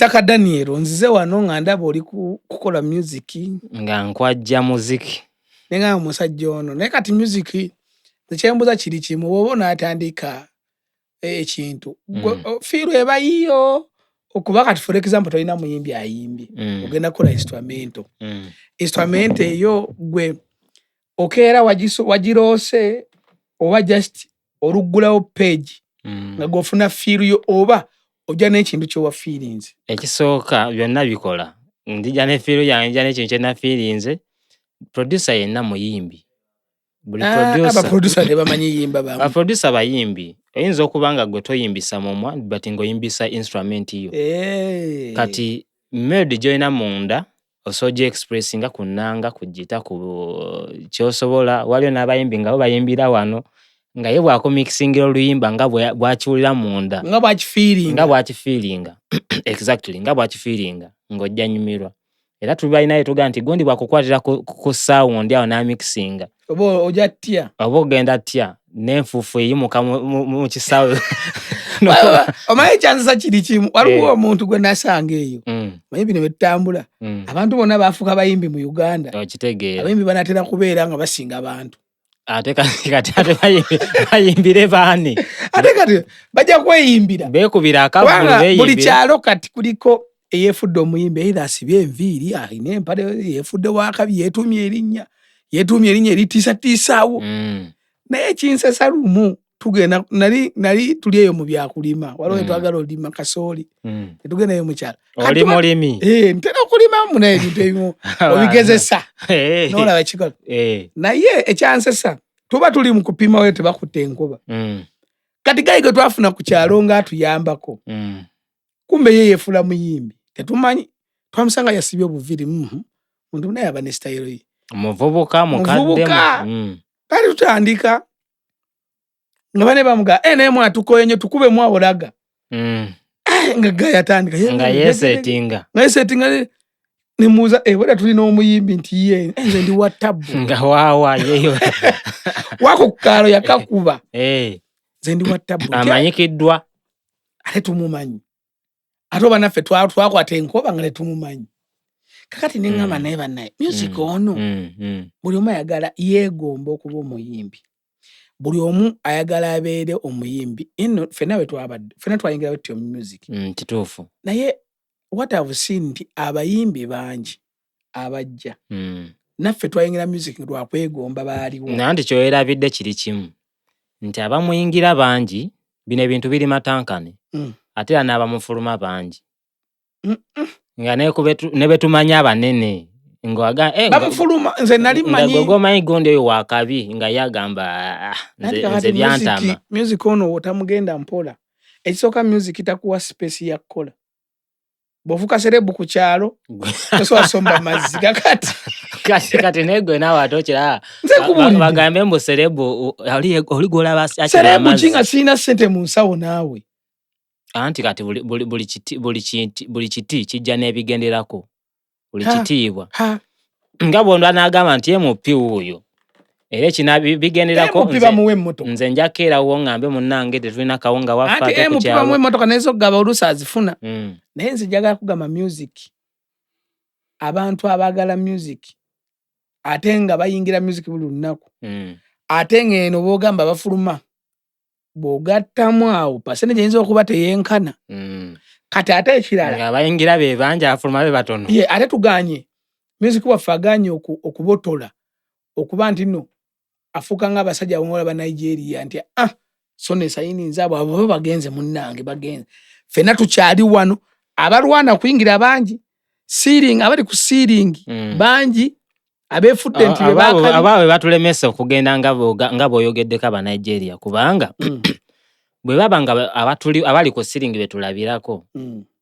Kitaka Daniel nzize wano nga ndaba oli kukola music nga nkwajja muziki nenga musajja ono naye kati music nekyembuza kiri kimu bw'oba onaatandika ekintu fiiru eba yiyo okuba kati for example tolina muyimbi ayimbye ogenda kukola instrument eyo gwe okeera wagiroose oba just oluggulawo page nga gofuna fiiru yo oba ojja n'ekintu kyowa feelings. Ekisooka byonna bikola ndija ne fiiru yange njja n'ekintu kyena feelings. Producer yenna muyimbi. Buli producer tebamanyi yimba bamu. Producer bayimbi. Oyinza okuba nga gwe toyimbisa mumwa but ng'oyimbisa instrument yo. Kati melody gy'olina munda osobola expressinga ku nnanga, ku gita, ku ky'osobola. Waliwo n'abayimbi nga bo bayimbira wano nga ye bw'akomixingira oluyimba nga bw'akiwulira munda. Nga bw'akifeelinga. Exactly. Nga bw'akifeelinga ng'ojja nyumirwa. Era tubalina ye tugaa nti gundi bwakukwatira ku sound awo n'amixinga. Oba ojja tya. Oba ogenda tya n'enfuufu eyimuka mu kisaawe. Omanyi ekyanzisa kiri kimu. Waliwo omuntu gwe nasanga eyo. Bayimbi ne betambula. Abantu bonna baafuuka bayimbi mu Uganda. Okitegeera. Abayimbi banatera kubeera nga basinga abantu. Ate kati bayimbire baani. Ate kati bajja kweyimbira. Beekubira akavulu beeyimbire. Buli kyalo kati kuliko eyeefudde omuyimbi either asibye enviiri alina empale yeefudde wakabi yeetuumye erinnya eritiisatiisaawo. Naye ekinsesa lumu tugenda nali tuli eyo mu byakulima waliwo twagala olima kasooli netugenda eyo mu kyalo oli mulimi ntera okulimamu naye ebintu ebimu obigezesa n'olaba ekikola naye ekyansesa tuba tuli mu kupimawo tebakutta enkuba kati gayi gwe twafuna ku kyalo nga atuyambako kumbe ye yeefula muyimbi tetumanyi twamusanga yasibye obuviri muntu naye aba ne style ye muvubuka mukaddemu kali tutandika nga bane bamuga naye mwatukoye nnyo tukube mwabulaga nga gayi atandika nga yesetinga nemuuza weda tulina omuyimbi nti ye nze ndi wa tabu nga waawa yeyo wako ku kaalo yakakuba nze ndi wa tabu amanyikiddwa ate tumumanyi ate oba naffe twakwata enkoba nga netumumanyi kakati neŋŋamba naye bannaye music ono buli omu ayagala yeegomba okuba omuyimbi buli omu ayagala abeere omuyimbi eno ffenna bwe twabadde ffenna twayingira bwetyo mu music kituufu naye what I've seen nti abayimbi bangi abajja naffe twayingira music lwakwegomba baaliwo nanti kyoyerabidde kiri kimu nti abamuyingira bangi bino ebintu biri matankane ate era n'abamufuluma bangi nga ne betumanya abanene bamufuluma nze nali manyi nga gomanyi gondi oyo wakabi nga yagamba nze byantama music ono otamugenda mpola ekisooka music takuwa space ya kukola bw'ofuuka serebu ku kyalo tosobola somba mazzi kati negwe naawe atokera bagambe mbu serebu oli gwolaba serebu kinga sirina ssente mu nsawo naawe anti kati buli kiti kijja n'ebigenderako buli kitiibwa nga bw'ondo n'agamba nti emupi wuuyo era ekina bigenderako nze njakeerawo ngambe munnange tetulina kawunga waffe ate ku kyalo bamuwe emmotoka naye zogaba oluusi azifuna naye nze njagala kugamba music abantu abaagala music ate nga bayingira music buli lunaku ate ng'eno boogamba bafuluma bw'ogattamu awo pasente gyeyinza okuba teyenkana kati ate ekirala nga bayingira be bangi afuluma be batono ate tuganye music waffe aganye okubotola okuba nti no afuuka ng'abasajja abamwala ba Nigeria nti so ne sayininza abo baba bagenze munnange bagenze ffenna tukyali wano abalwana kuyingira bangi sealing abali ku sealing bangi abeefudde nti abaawe batulemesa okugenda nga bw'oyogeddeko aba Nigeria kubanga bwe baba nga abali ku sealing betulabirako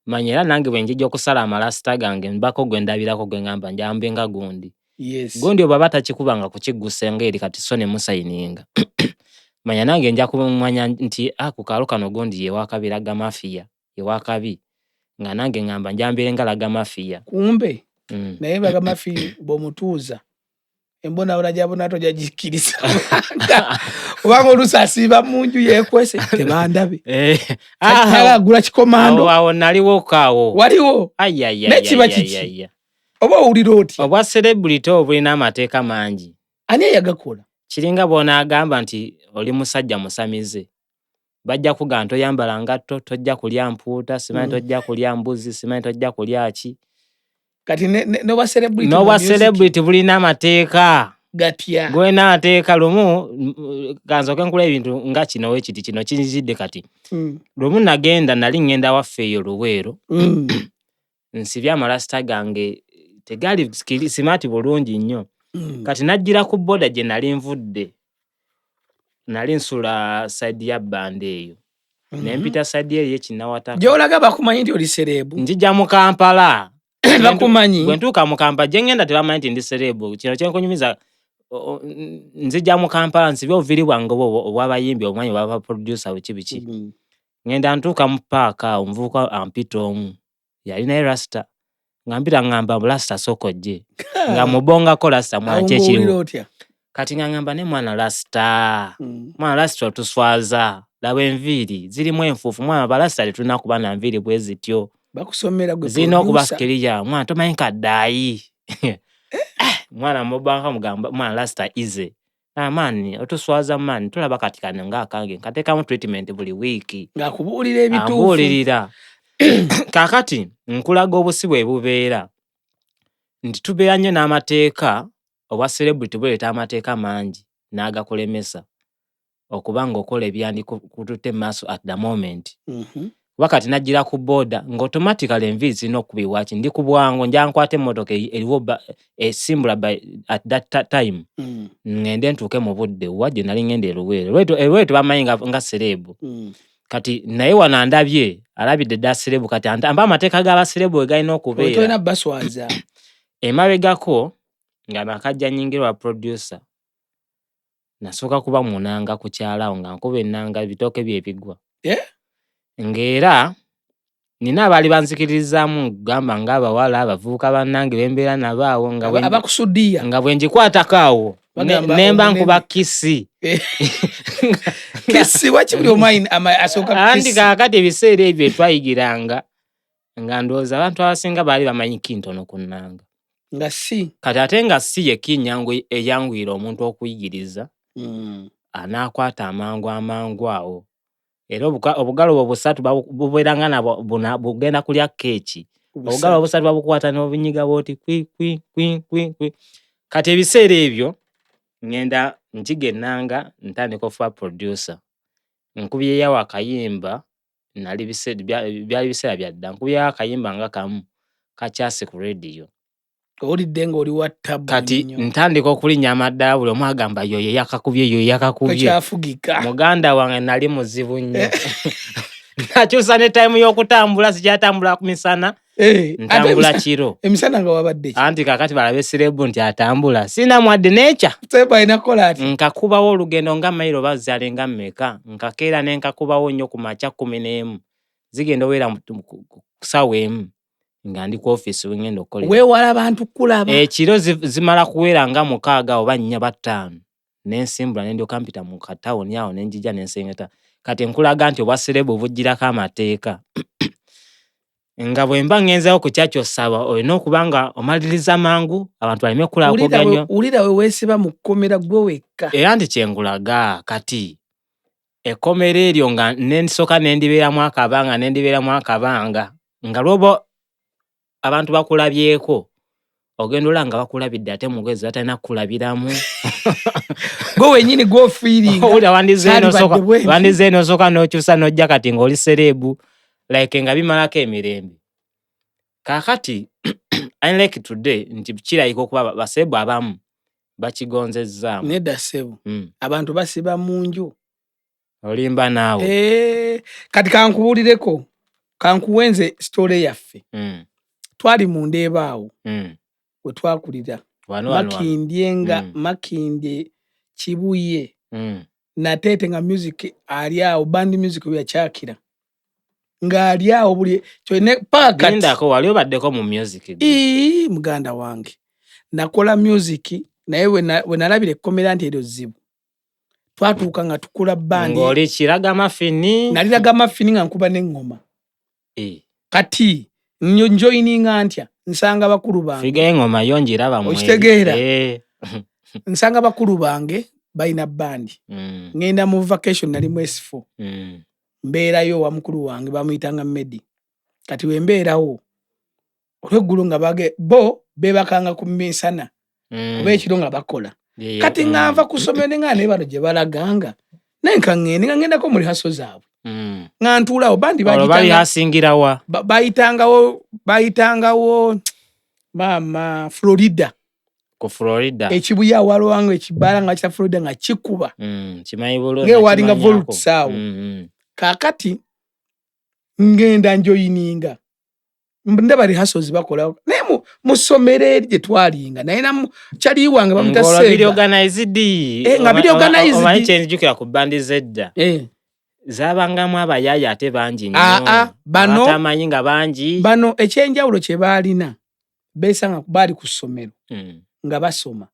manya era nange bwe njijja okusala amalasita gange mbako gwe ndabirako gwe ngamba njambe nga gundi gundi oba batakikubanga kukiggusa ngeri kati so ne musayininga manya nange nja kumanya nti ku kaalo kano gundi yewakabiraga mafiya yewakabi nga nange ngamba njambire nga laga mafiya kumbe naye baga mafiya bw'omutuuza embonabona gyabona tojagikiriza Obanga olusasiba munju yekwese tebandabe. Agula kikomando. Awo naliwo kaawo. Waliwo. Nekiba kiki. Oba owulira otya? Obwa celebrity obulina amateeka mangi. Ani eyagakola? Kiringa bw'onaagamba nti oli musajja musamize. Bajja kugamba toyambala ngatto, tojja kulya mpuuta, simanyi tojja kulya mbuzi, simanyi tojja kulya ki. Kati n'obwa celebrity. N'obwa celebrity bulina amateeka. Gatya. Gwena amateeka lumu ganzoke nkula ebintu nga kino wekiti kino kinzidde kati. Lumu nagenda nali ngenda waffe eyo Luweero. Nsibya amalasta gange tegali simati bulungi nnyo. Kati najjira ku boda gye nali nvudde. Nali nsula side ya band eyo. Nempita side eyo y'Ekinawataka. Gy'olaga bakumanyi nti oli serebu. Njija mu Kampala. Bakumanyi. Bwe ntuuka mu Kampala gye ngenda tebamanyi nti ndi serebu. Kino kyenkunyumiza nzija mu Kampala nsibye obuviri bwange obw'abayimbi obumanyi obwa producer biki. Ngenda ntuuka mu paaka omuvubuka ampita omu. Yalina rasta. Ngambira ngamba rasta sokojje. Nga mubongako rasta mwache ekiriwo. Kati ngamba ne mwana rasta. Mwana rasta otuswaza. Laba enviiri zirimu enfuufu mwana barasta tetulina kuba na nviiri bwe zityo. Bakusomera gwe zino okubafikiriya mwana tomanyi kaddayi. Mwana mubanga mugamba mwana rasta ize. Mani otuswaza mani tulaba kati kane nga akange nkatekamu treatment buli week. Ngakubuulira ebituufu. Ambuulirira. Kakati nkulaga obusibwe bubeera. Nti tubeera nnyo n'amateeka obwa celebrity buleeta amateeka mangi n'agakulemesa okubanga okola ebyandi kututte maaso at the moment. Wakati najjira ku boda ng'automatically enviiri zirina okubiwa ki ndi ku bwangu nja nkwate emmotoka eriwo esimbula at that time. Ngende ntuuke mu budde wajje nali ngenda e Luweero tebamanyi nga serebu. Kati naye wano andabye alabidde dda serebu kati amba amateeka g'abaserebu galina okubeera. Otolina baswaza. Emabegako nga nakajja nnyingirwa producer. Nasooka kuba munanga ku kyalawo nga nkuba ennanga ebitooke byebigwa. Ng'era nina abaali banzikiririzaamu gamba ng'abawala abavubuka bannange bembeera nabo awo nga abakusudiya nga bwe njikwatako awo nemba nkuba kisi. Kisi waki buli omaini asooka kisi. Andi kaakati ebiseera ebyo twayigiranga nga ndowooza abantu abasinga baali bamanyi kintono ku nnanga. Nga si. Kati ate nga si ye kinyangu eyanguyira omuntu okuyigiriza. Anaakwata amangu awo. Era obugalo obwo busatu bubeeranga nabo bugenda kulya keeki. Obugalo obusatu babukwata n'obunyiga bwoti kwi. Kati ebiseera ebyo ngenda njigennanga ntandika okuba producer. Nkubyeyo akayimba nali byali biseera byadda. Nkubyeyo akayimba nga kamu kakyase ku radio. Olidde ng'oli wa tabu. Kati ntandika okulinnya amaddaala buli omu agamba yo yakakubye. Kyafugika. Muganda wange nali muzibu nnyo. Nakyusa ne time y'okutambula sikyatambula ku misana. Ntambula kiro. Emisana nga wabadde ki? Anti kakati balabe serebu nti atambula. Sina mwadde necha. Serebu alina kola ati. Nkakubawo olugendo nga mayiro bazaale nga mmeka. Nkakeera ne nkakubawo nnyo ku makya 11. Zigenda oweera kusaawa emu. Nga ndi ku office wengenda okolera. Weewala abantu kulaba. Ekiro zimala kuweera nga 6 oba 4 5. Nensimbula nendyoka mpita mu katawuni awo nenjija nensengeta. Kati nkulaga nti obwa serebu bujjirako amateeka. Nga bwe mba ngenzawo ku kyakyo saba olina okuba nga omaliriza mangu abantu baleme kulaba nnyo. Ulira we weesiba mu kkomera gwe wekka. Era nti kyengulaga kati ekkomera eryo nga nensoka nendibeeramu akabanga nga lwobo abantu bakulabyeko ogenda olanga bakulabidde ate mugezi batalina kukulabiramu. Gwe wenyini gwo feeling. Olira wandize eno soka n'okyusa n'ojja kati ng'oli serebu like nga bimalako emirembe. Kaakati unlike today nti kirayika okuba basebu abamu bakigonzezzaamu. Nedda ssebo. Abantu basiba mu nju. Olimba naawe. Kati kankubuulireko kankuwenze story yaffe. Twali mu Ndeeba awo. We twakulira. Makindye Kibuye. Nateete nga music ali awo band music yakyakira. Nga ali awo buli kyone pakati. Ndako wali obaddeko mu music. Muganda wange. Nakola music naye we nalabire ekkomera nti eryo zzibu. twatuuka nga tukula bandi ng'oli kiraga mafini naliraga mafini nga nkuba n'eŋŋoma kati njoyininga ntya nsanga bakulu bange figa eŋŋoma yo ngiraba mwe okitegeera nsanga bakulu bange balina bandi ngenda mu vacation nali mu S4 mbeerayo wa mukulu wange bamuyitanga Medi kati we mbeerawo olw'eggulu nga bo beebakanga ku misana oba ekiro nga bakola kati nga nva ku ssomero ne nga ne bano gye balaganga naye nka ngendako mu lihaso zaabwe nga ntuulawo bandi bayitangawo maama Florida ku Florida ekibuya awalwango ekibala nga kya Florida nga kikuba kimanyi bulungi ngewalinga volts awo kakati ngenda njoyininga ndaba rehearsals bakola naye mu ssomero eri gye twalinga naye kyali wange bamuta Sega nga video organized omanyi kyenjukira ku bandi zedda zabangamu abayaya ate bangi nnyo batamanyi nga bangi bano ekyenjawulo kye baalina beesanga baali ku ssomero nga basoma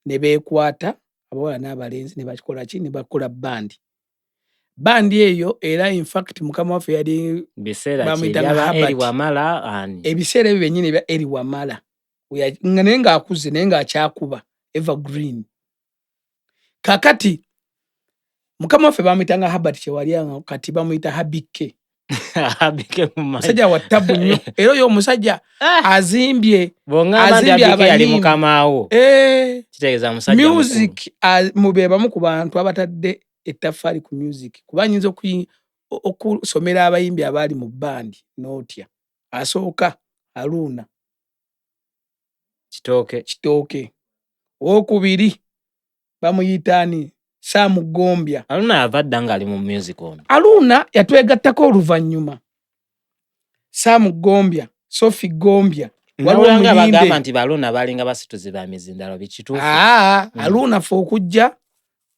ne beekwata abawala n'abalenzi ne bakola ki ne bakola bandi eyo era in fact mukama waffe yali bamuyitanga Eri Wamala ebiseera ebyo byennyini ebya Eri Wamala naye ng'akuze naye ng'akyakuba evergreen kakati mukama waffe bamuyitanga Habert Kyewalya kati bamuyita Habike musajja wa tabu nnyo era oyo omusajja azimbye yali mukamaawo kitegeeza musajja music mubeebamu ku bantu abatadde ettaffaali ku music kuba nyinza okusomera abayimbi abaali mu bandi n'otya asooka Aluna Kitooke owokubiri bamuyitaani Sam Gombya. Aluna yavadda nga ali mu music ono. Aluna yatwegattako oluvannyuma. Sam Gombya, Sophie Gombya. Walanga bagamba nti Aluna balinga basituzi ba mizindalo bikituufu. Aluna fe okujja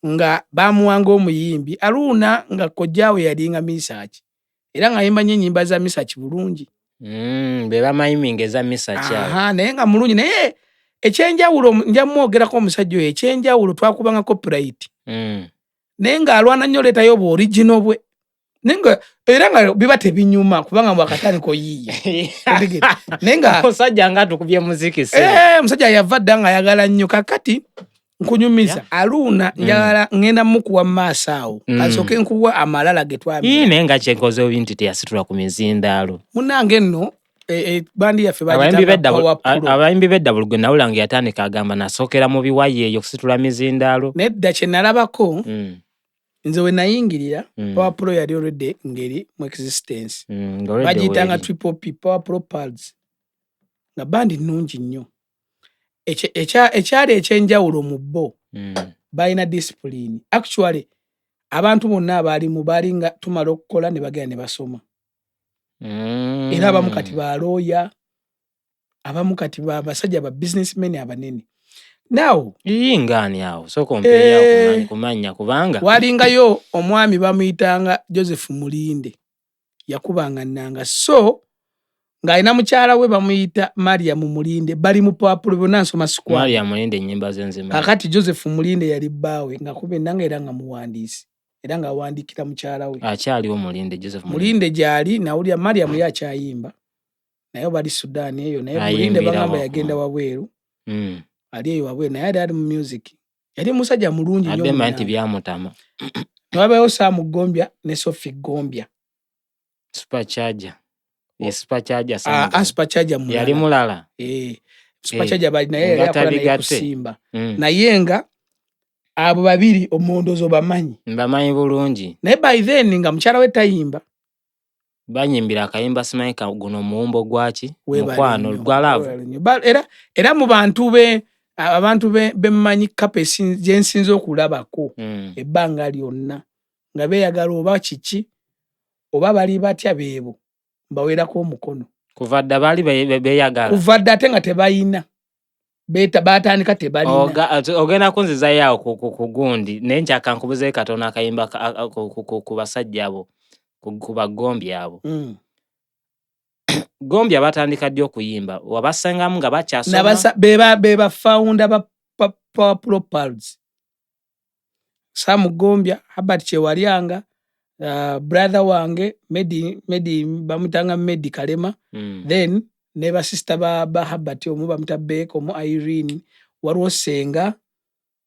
nga bamuwanga omuyimbi. Aluna nga kojjaawe yalinga Misaki. Era nga yimba nnyimba za Misaki bulungi. Be bamayiming eza Misaki. Naye nga mulungi naye ekyenjawulo nja mwogerako omusajja oyo ekyenjawulo twakubanga copyright. Naye nga alwana nnyo leetayo bu original bwe. Era nga biba tebinyuma kubanga bwakatandika oyiiya. Naye nga omusajja nga tukubye muziki se. Omusajja yava dda nga ayagala nnyo kakati nkunyumiza. Aluna njagala ngenda mukuwa maaso awo. Kasooke nkuwa amalala ge twamira. Naye nga kyenkoze obintu teyasitula ku mizindaalo. Munnange nno bandi yaffe abayimbi bedda bulugwe nawulanga yatandika agamba nasookera mu biwayi eyo kusitula mizindaalo. Nedda kye nalabako nze we nayingirira Power Pro yali already ngeri mu existence. Bagiyitanga Triple P Power Pro Pulse nga bandi nnungi nnyo. Ekyali ekyenjawulo mu bo balina discipline. Actually abantu bonna abaalimu balinga tumala okukola ne bagenda ne basoma. Era abamu kati ba lawyer, abamu kati basajja ba businessmen abanene. Now ngani awo so compare kumanya kubanga walingayo omwami bamuyitanga Joseph Mulinde yakubanga nnanga so ng'alina mukyala we bamuyita Mariam Mulinde bali mu Power Pro bonna nsoma squad. Mariam Mulinde ennyimba zenzima. Kakati Joseph Mulinde yali bbaawe nga kuba ennanga era nga muwandiisi era nga awandiikira mukyala we. Akyaliwo Mulinde Joseph Mulinde gyali nawulira Mariam yakyayimba naye bali Sudan eyo naye Mulinde bagamba yagenda wabweru. Ali eyo wabweru naye ali mu music. Yali musajja mulungi nnyo. Adema nti byamutama. Wabayo Sam Gombya ne Sophie Gombya. Supercharger. Supercharger Supercharger mulala. Yali mulala. Supercharger bali naye yali akola kusimba. Naye nga abo babiri omondozo bamanyi. Bamanyi bulungi. Naye by then nga mukyala we tayimba. Banyimbira akayimba simayika guno muwumbo gwaki mukwano gwa love. Era mu bantu be abantu bemanyi kapesi jensinze okulabako ebbanga lyonna nga beeyagala oba kiki oba bali batya beebo bawerako omukono kuvadda bali beeyagala kuvadda ate nga tebayina batandika tebalina ogenda kunziza yawo ku gundi naye nkyaka nkubuzeyo katono akayimba ku basajja abo ku bagombya abo Gombya batandika ddi okuyimba wabasengamu nga bakyasoma beba founder ba Power Pro Pulse Sam Gombya, Herbert Chewalyanga, brother wange Medi bamutanga Medi Kalema, then neba sister ba Herbert omu bamuta Beko omu Irene, waliwo Senga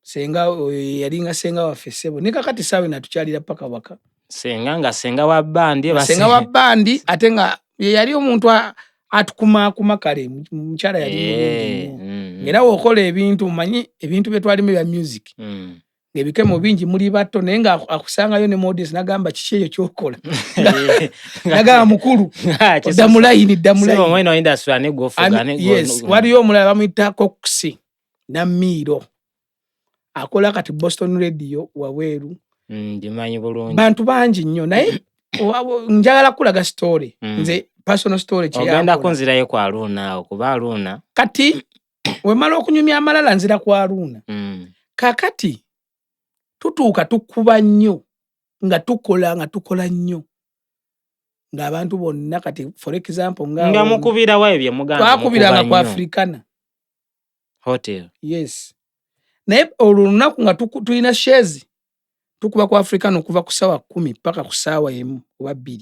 yalinga Senga waffe Ssebo ne kakati sawe natukyalira paka waka. Senga wa bandi ate nga yali omuntu atukuma kale mukyala yali mulungi nnyo. Era wokola ebintu manyi ebintu bye twalimu bya music. Ebikemo bingi muri bato naye nga akusangayo ne modest nagamba kiki ekyo kyokola. Nagamba mukulu damulayini. Yes, waliyo omulala bamuyita Coxi na Miro. Akola kati Boston Radio waweru. Ndimanyi bulungi. Bantu bangi nnyo naye njagala kulaga story. Nze personal story kye yakola. Ogenda kunzirayo kwa Aruna okuba Aruna. Kati wemala okunyumya amalala nzira kwa Aruna. Kakati tutuuka tukuba nnyo nga tukola nnyo. Ng'abantu bonna kati for example nga mukubira wae bye muganda twakubiranga kwa Africana Hotel. Yes. Naye olunaku nga tulina shares tukuba kwa Africana okuva ku ssaawa 10 paka ku ssaawa 1 oba 2.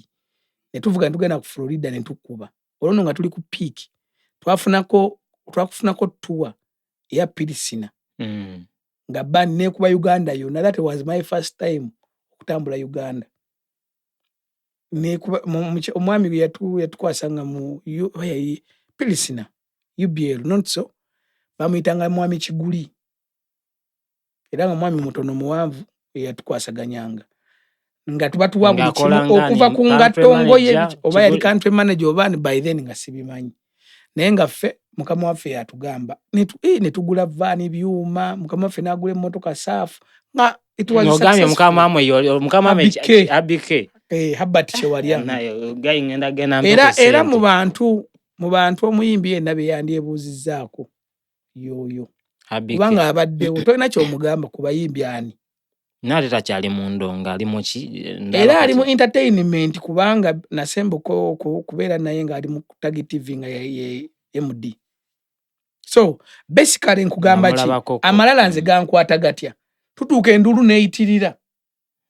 Ne tuvuga tugenda ku Florida ne tukuba. Olwo nga tuli ku peak. Twafunako tour ya Pilisina. Nga band ne kuba Uganda yonna. That was my first time okutambula Uganda. Ne kuba omwami yatukwasanga mu Pilisina UBL not so bamuyitanga mwami Kiguli. Era nga mwami mutono muwanvu yatukwasaganyanga. Nga tuba tuwa buli kimu okuva ku ngatongo ye oba yali country manager oba by then nga sibimanyi. Naye nga ffe mukama waffe yatugamba ne tugula van byuma mukama waffe n'agula emmotoka saafu nga it was successful. Mukama abike Herbert Chewalyanga nayo gayi ngenda gena era mu bantu omuyimbi yenna be yandyebuuzizzaako yoyo kubanga abaddewo tolina kyomugamba ku bayimbi ani nate takyali mu ndonga ali mu era ali mu entertainment kubanga nasembuko kubeera naye nga ali mu Tagi TV nga ye MD. So basically nkugamba ki amalala nze gankwata gatya tutuuka endulu neyitirira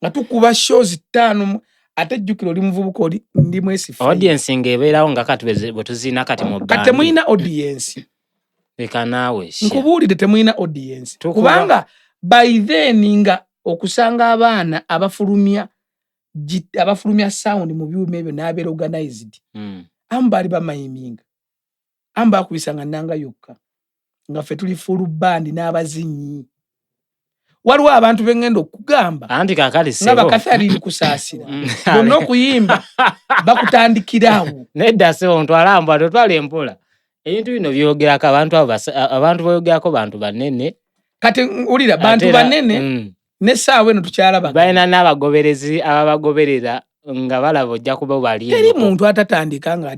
nga tukuba shows 5 ate jjukiro oli muvubuka oli ndi mwesifa audience ngebeerawo nga kati bwe tuzina kati mu bandi kati temuyina audience leka naawe nkubuulire temuyina audience kubanga by then nga okusanga abaana abafulumya sound mu byuma ebyo n'abeera organized ambali bamayiminga amba akubisanga nanga yokka nga ffe tuli full band n'abazinyi waliwo abantu bengenda okugamba anti kakali sebo nga bakathalini kusaasira bonna okuyimba bakutandikirawo nedda sebo ntwala amba totwala empola ebintu bino byogerako abantu boyogerako bantu banene kati ulira bantu banene n'essaawa eno tukyalaba balina n'abagoberezi ababagoberera nga balaba ojja kuba bali teri muntu atatandika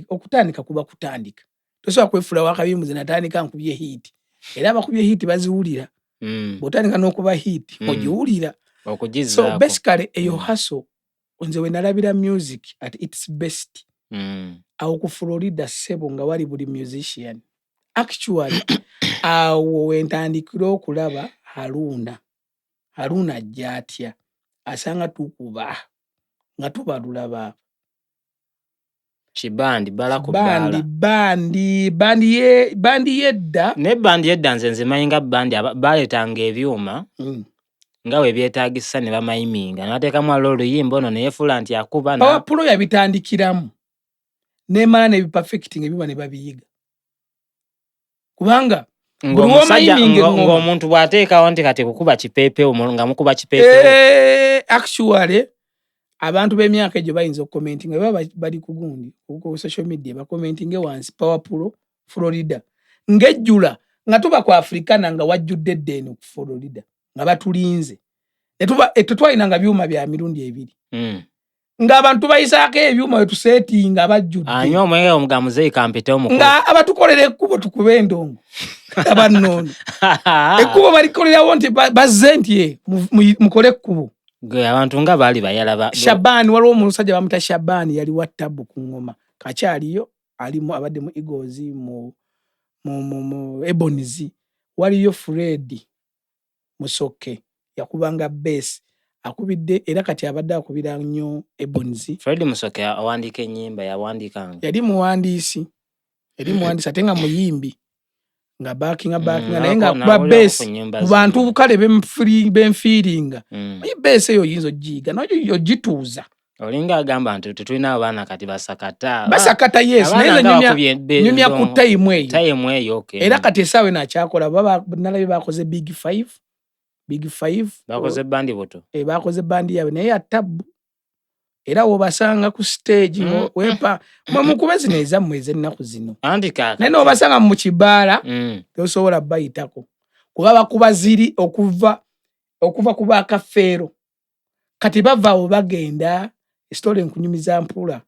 okutandika kuba kutandika tosobola kwefula wakabimbuzi natandika nkubye hit era abakubye hit baziwulira bw'otandika n'okuba hit ogiwulira so basically eyo hustle nze we nalabira music at its best awo ku Florida Ssebo nga wali buli musician actually awo wentandikira okulaba Haruna ajja atya asanga tukuba nga tubalula baba kibandi bala ku bala bandi yedda ne bandi yedda nze mayinga bandi baletanga ebyuma nga we byetagisa ne bamayiminga nateeka mu lolo yimbo no ne fula nti akuba na Power Pro yabitandikiramu ne mana ne perfecting ebyuma ne babiyiga kubanga ng'omuntu bw'ateekawo nti kati kukuba kipepe nga mukuba kipepe actually abantu b'emyaka egyo bayinza okukomentinga baba bali ku gundi ku social media bakomentinge wansi Power Pro Florida ngejjula nga tuba ku Africana nga wajjudde ddeno ku Florida nga batulinze tetwalina nga byuma bya mirundi ebiri ng'abantu bayisaako ebyuma we tuseetinga bajjudde anyo omwenge omugamuzeyi kampite omukulu nga abatukolera ekkubo tukube endongo abanoono ekkubo balikolerawo nti bazze nti mukole ekkubo abantu nga baali bayala Shabani waliwo omusajja bamuta Shabani yali wa tabu ku ngoma kakyaliyo alimu abadde mu Eagles mu Ebonizi waliyo Fred Musoke yakubanga bass akubidde era kati abadde akubira nnyo Ebonizi. Fred Musoke awandiika ennyimba yawandikanga. Yali muwandiisi ate nga muyimbi nga backinga naye nga kuba bass mu bantu kale benfiiringa. Bass eyo oyinza ogiyiga nayo ogituuza. Olinga agamba nti tetulina abaana kati basakata yes naye nyumya ku time eyo okay. Era kati esaawe nakyakola nalabye bakoze Big Five bakoze bandi boto bakoze bandi yawe naye ya tabu era wobasanga ku stage wepa mukube zino ezammwe ez'ennaku zino naye nobasanga mu kibaala tosobola bayitako kuba bakuba ziri okuva ku bakafeero kati bavaawo bagenda story nkunyumiza mpula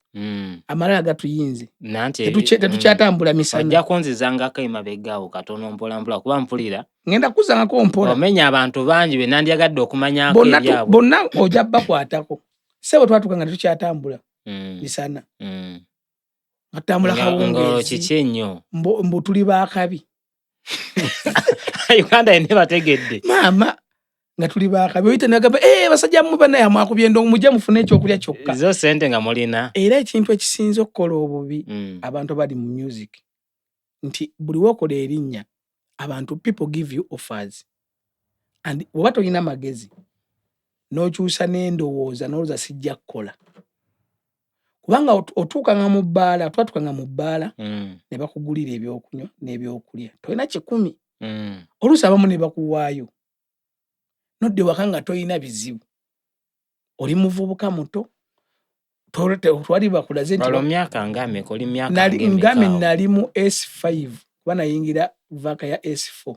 amalala gatuyinze tetukyatambula misana ajja kunzizanga akayimabegaawo katono mpola kuba mpulira ngenda kuzangako mpola omenya abantu bangi be nandyagadde okumanyako ebyabwe bonna ojja bakwatako sebo twatukanga tetukyatambula misana atambula kawungeezi kiki ennyo mbu tuli bakabi Uganda ene bategedde maama nga tuli bakabi oyite nagamba basajja mu bana yamwakubye ndo mujja mufune ekyokulya kyokka zo sente nga mulina era ekintu ekisinze okukola obubi abantu bali mu music nti buli wokola erinnya abantu people give you offers and bw'oba tolina amagezi n'okyusa n'endowooza n'olowooza sijja kukola kubanga otuukanga mu bbaala twatukanga mu bbaala ne bakugulira ebyokunywa n'ebyokulya tolina 10 oluusi abamu ne bakuwaayo nodde waka nga tolina bizibu oli muvubuka muto twali bakulaze nti myaka ngameka oli myaka ngame nali mu S5 kuba nayingira vaka ya S4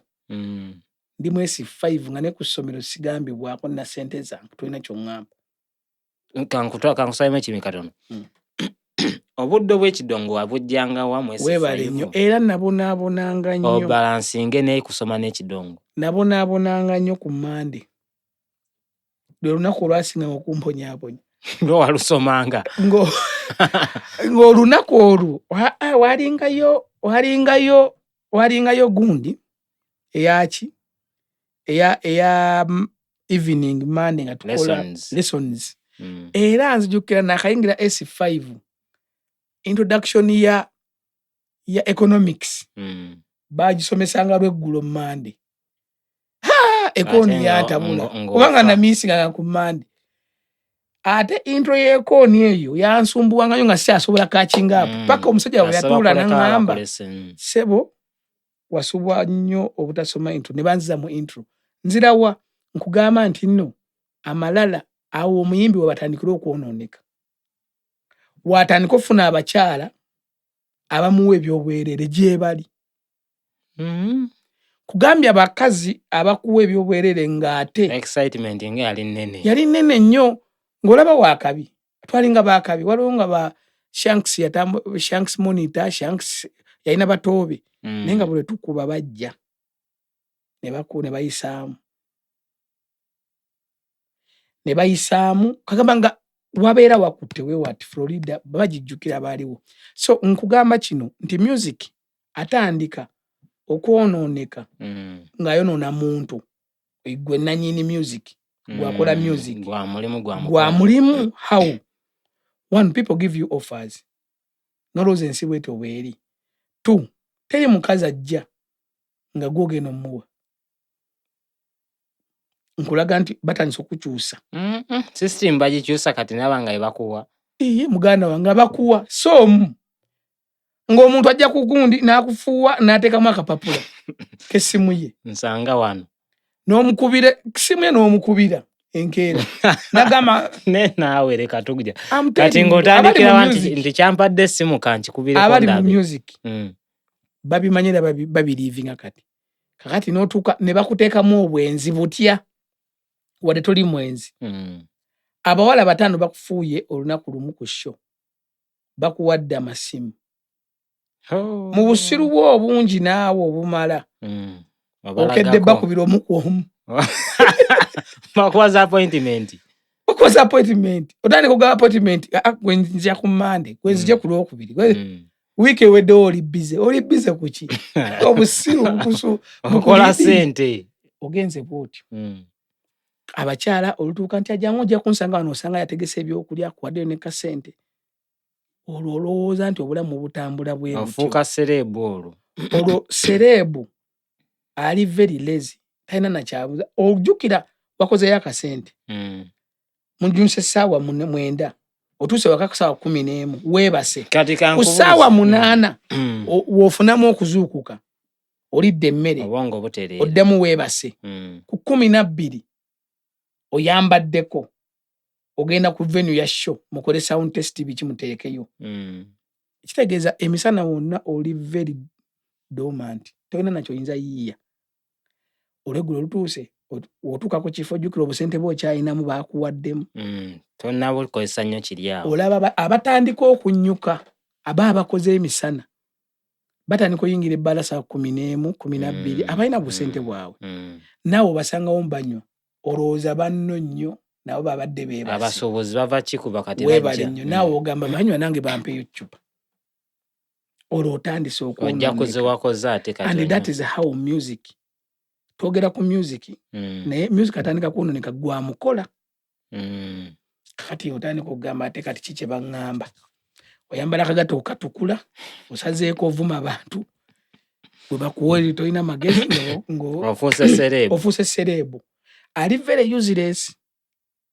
ndi mu S5 nga ne ku ssomero sigambibwako na sente zange tolina kyongamba kankusayima ekimi katono obudde bw'ekidongo wabujjanga wa mu S5 webale nnyo era nabonaabonanga nnyo obalansinge naye kusoma n'ekidongo nabonaabonanga nnyo ku Mande lwe lunaku olwasinga okumponyaaponya ng'owalusomanga ng'olunaku olwo walingayo gundi eyaki eya evening Monday nga tukola lessons era nzijukira nakayingira S5 introduction ya economics bagisomesanga lweggulo Monday ekoni yantabula kubanga na missing nga ku Monday ate intro y'ekoni eyo yansumbuwangayo nga sikyasobola kakinga apo paka omusajja we yatuula n'angamba sebo wasubwa nnyo obutasoma intro ne banziza mu intro nzirawa nkugamba nti nno amalala awo omuyimbi we batandikira okwonooneka watandika ofuna abakyala abamuwa ebyobwerere gye bali kugambya abakazi abakuwa ebyobwerere ng'ate excitement yali nnene nnyo ng'olaba wakabi twalinga bakabi waliwo nga ba Shanks Monitor Shanks yalina batoobe naye nga bwe tukuba bajja ne bayisaamu kagamba nga wabeera wakutte wewati Florida bagijjukira baaliwo so nkugamba kino nti music atandika okwonooneka ng'ayonoona muntu gwe nannyini music gwakola music gwa mulimu how one people give you offers nolowooza ensi bwetyo bweri 2 teri mukazi ajja nga gwogenda omuwa nkulaga nti batandise okukyusa system bagikyusa kati naba nga ebakuwa muganda wange abakuwa so ng'omuntu ajja ku gundi n'akufuuwa n'ateekamu akapapula k'essimu ye nsanga wano n'omukubira essimu ye n'omukubira enkeera nagamba naawe leka tugja kati ng'otandikira nti kyampadde essimu kankikubireko abali mu music babimanyira babiriivinga kakati n'otuuka ne bakuteekamu obwenzi butya wadde toli mwenzi abawala 5 bakufuuye olunaku lumu ku show bakuwadde amasimu mu busiru bwo obungi naawe obumala okedde bakubira omu ku omu bakuwaza appointment otandika ogaba appointment gwe nzija ku Monday gwe nzije ku Lwokubiri wiiki eweddewo oli bize kuki obusiru okola sente ogenze bwotyo abakyala olutuuka nti ajangu ojja kunsanga wano osanga yategese ebyokulya kuwadde ne kasente olwo olowooza nti obulamu butambula bwe butyo ofuuka sereebu olwo sereebu ali very lazy talina nakyabuza ojjukira wakozeyo akasente munjunisa essaawa 9 otuuse waka ku ssaawa 11 weebase ku ssaawa 8 woofunamu okuzuukuka olidde emmere oddemu weebase ku 12 oyambaddeko ogenda ku venue ya show mukole sound test biki muteekeyo ekitegeeza emisana wonna oli very dormant tolina nakyo oyinza yiiya olweggulo olutuuse otuuka ku kifo jjukira obusente bw'okyayinamu baakuwaddemu tonna bukozesa nnyo kiri awo olaba abatandika okunnyuka abakoze emisana batandika oyingira ebbala saa 11 12 abalina busente bwabwe naawe obasangawo mbanywa olowooza banno nnyo nabo babadde beebase abasuubuzi bava kikuba kati weebale nnyo naawe ogamba banywa nange bampeeyo ccupa olwo otandise ojja kuziwakoze ate kati and that is how music twogera ku music naye music atandika kwononeka gwamukola kati otandika okugamba ate kati kiki baŋŋamba oyambala akagato okatukula osazeeko ovuma abantu bwe bakuwa tolina magezi ofuuse sereebu ali very useless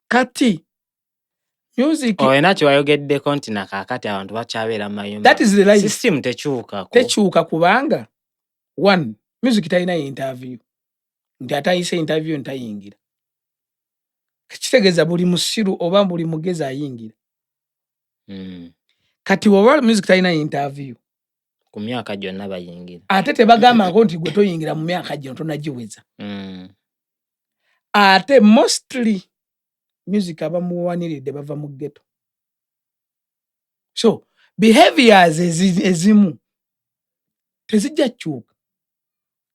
kati music oyina kyewayogeddeko nti nakaakati abantu bakyabeera mu mayumba system tekyuka kubanga one music talina interview nti atayise interview ntayingira kitegeeza buli musiru oba buli mugezi ayingira kati woba music talina interview ku myaka gyonna bayingira ate tebagambako nti gwe toyingira mu myaka gyo tonagiweza ate mostly music abamuwaniridde bava mu ghetto so behaviors ezimu tezijja kyuka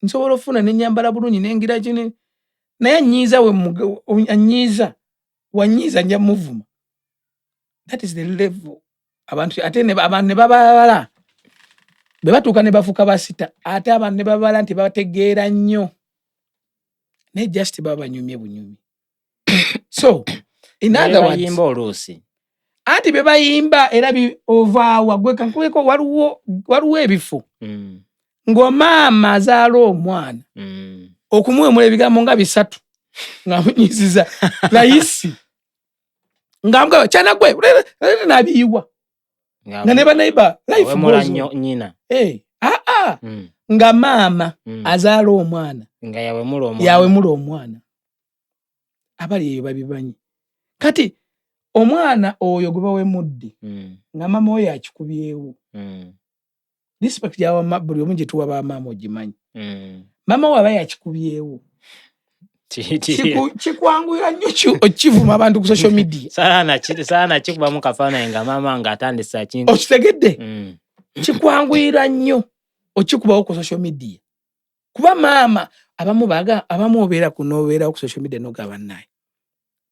nsobola ofuna nenyambala bulungi nengira kine naye anyiiza wanyiiza nja muvuma that is the level abantu ate abantu ne babala be batuuka ne bafuuka basita ate abantu ne babala nti bategeera nnyo ne just babanyumye bunyumi so in other words bayimba oluusi anti be bayimba era ovaawa gwe kankubeko waliwo ebifo ng'omaama azaala omwana okumuwemula ebigambo nga 3 ng'amunyiziza layisi ng'amugamba kyana gwe nabiyiwa nga ne banaiba life goes nyina nga maama azaala omwana nga yawemula omwana abali eyo babibanyi kati omwana oyo gwe bawemudde nga maama oyo akikubyewo respect yawa buli omu gye tuwa bamaama ogimanyi maama we aba yakikubyewo kikwanguyira nnyo okivuma abantu ku social media saana kikubamu kafaananyi nga maama nga atandisa kintu okitegedde kikwanguyira nnyo okikubawo ku social media kuba maama abamu obeera kunobeerawo ku social media nogaba naye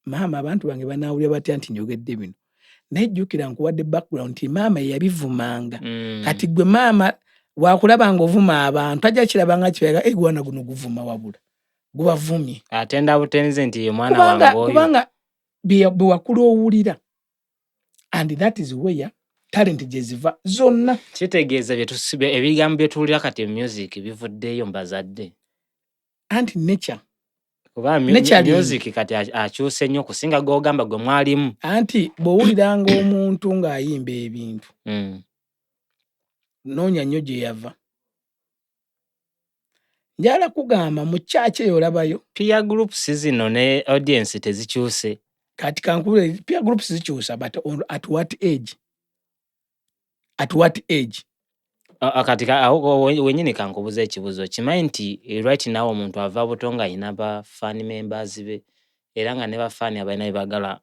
maama abantu bange banaawulira batya nti njogedde bino naye jjukira nkuwadde background nti maama yabivumanga kati gwe maama wakulaba nga ovuma abantu ajja kirabanga kibaga egwana guno guvuma wabula gubavumye atenda butenze nti ye mwana wange oyo kubanga bwe wakula owulira and that is where talent jeziva zonna kitegeeza ebigambo byetuwulira kati music bivuddeyo mbazadde anti nature kuba music kati akyuse nnyo okusinga gogamba gwe mwalimu anti bw'owuliranga omuntu ng'ayimba ebintu noonya nnyo gye yava njala kugamba mu kyaki eyo olabayo peer groups zino ne audience tezikyuse kati kankubule peer groups zikyusa but at what age kati wenyini kankubuza ekibuzo kimanyi nti right now omuntu ava buto nga ayina ba fan members be era nga ne bafaani abalina bebagala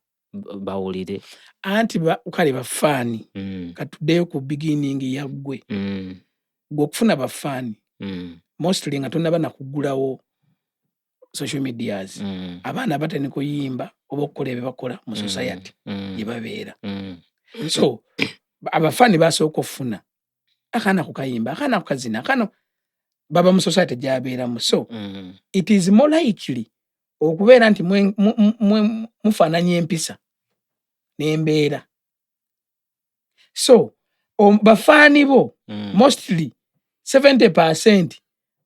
bawulire anti kale bafaani katuddeyo ku beginning yaggwe gw'okufuna bafaani mostly nga tonnaba nakugulawo social medias abaana batandika kuyimba oba okukola ebyebakola mu society gye babeera so abafaani basooka okufuna akaana kukayimba akaana kukazina akaana baba mu society gy'abeeramu so it is more likely okubeera nti mufaananya empisa n'embeera. So bafaani bo mostly 70%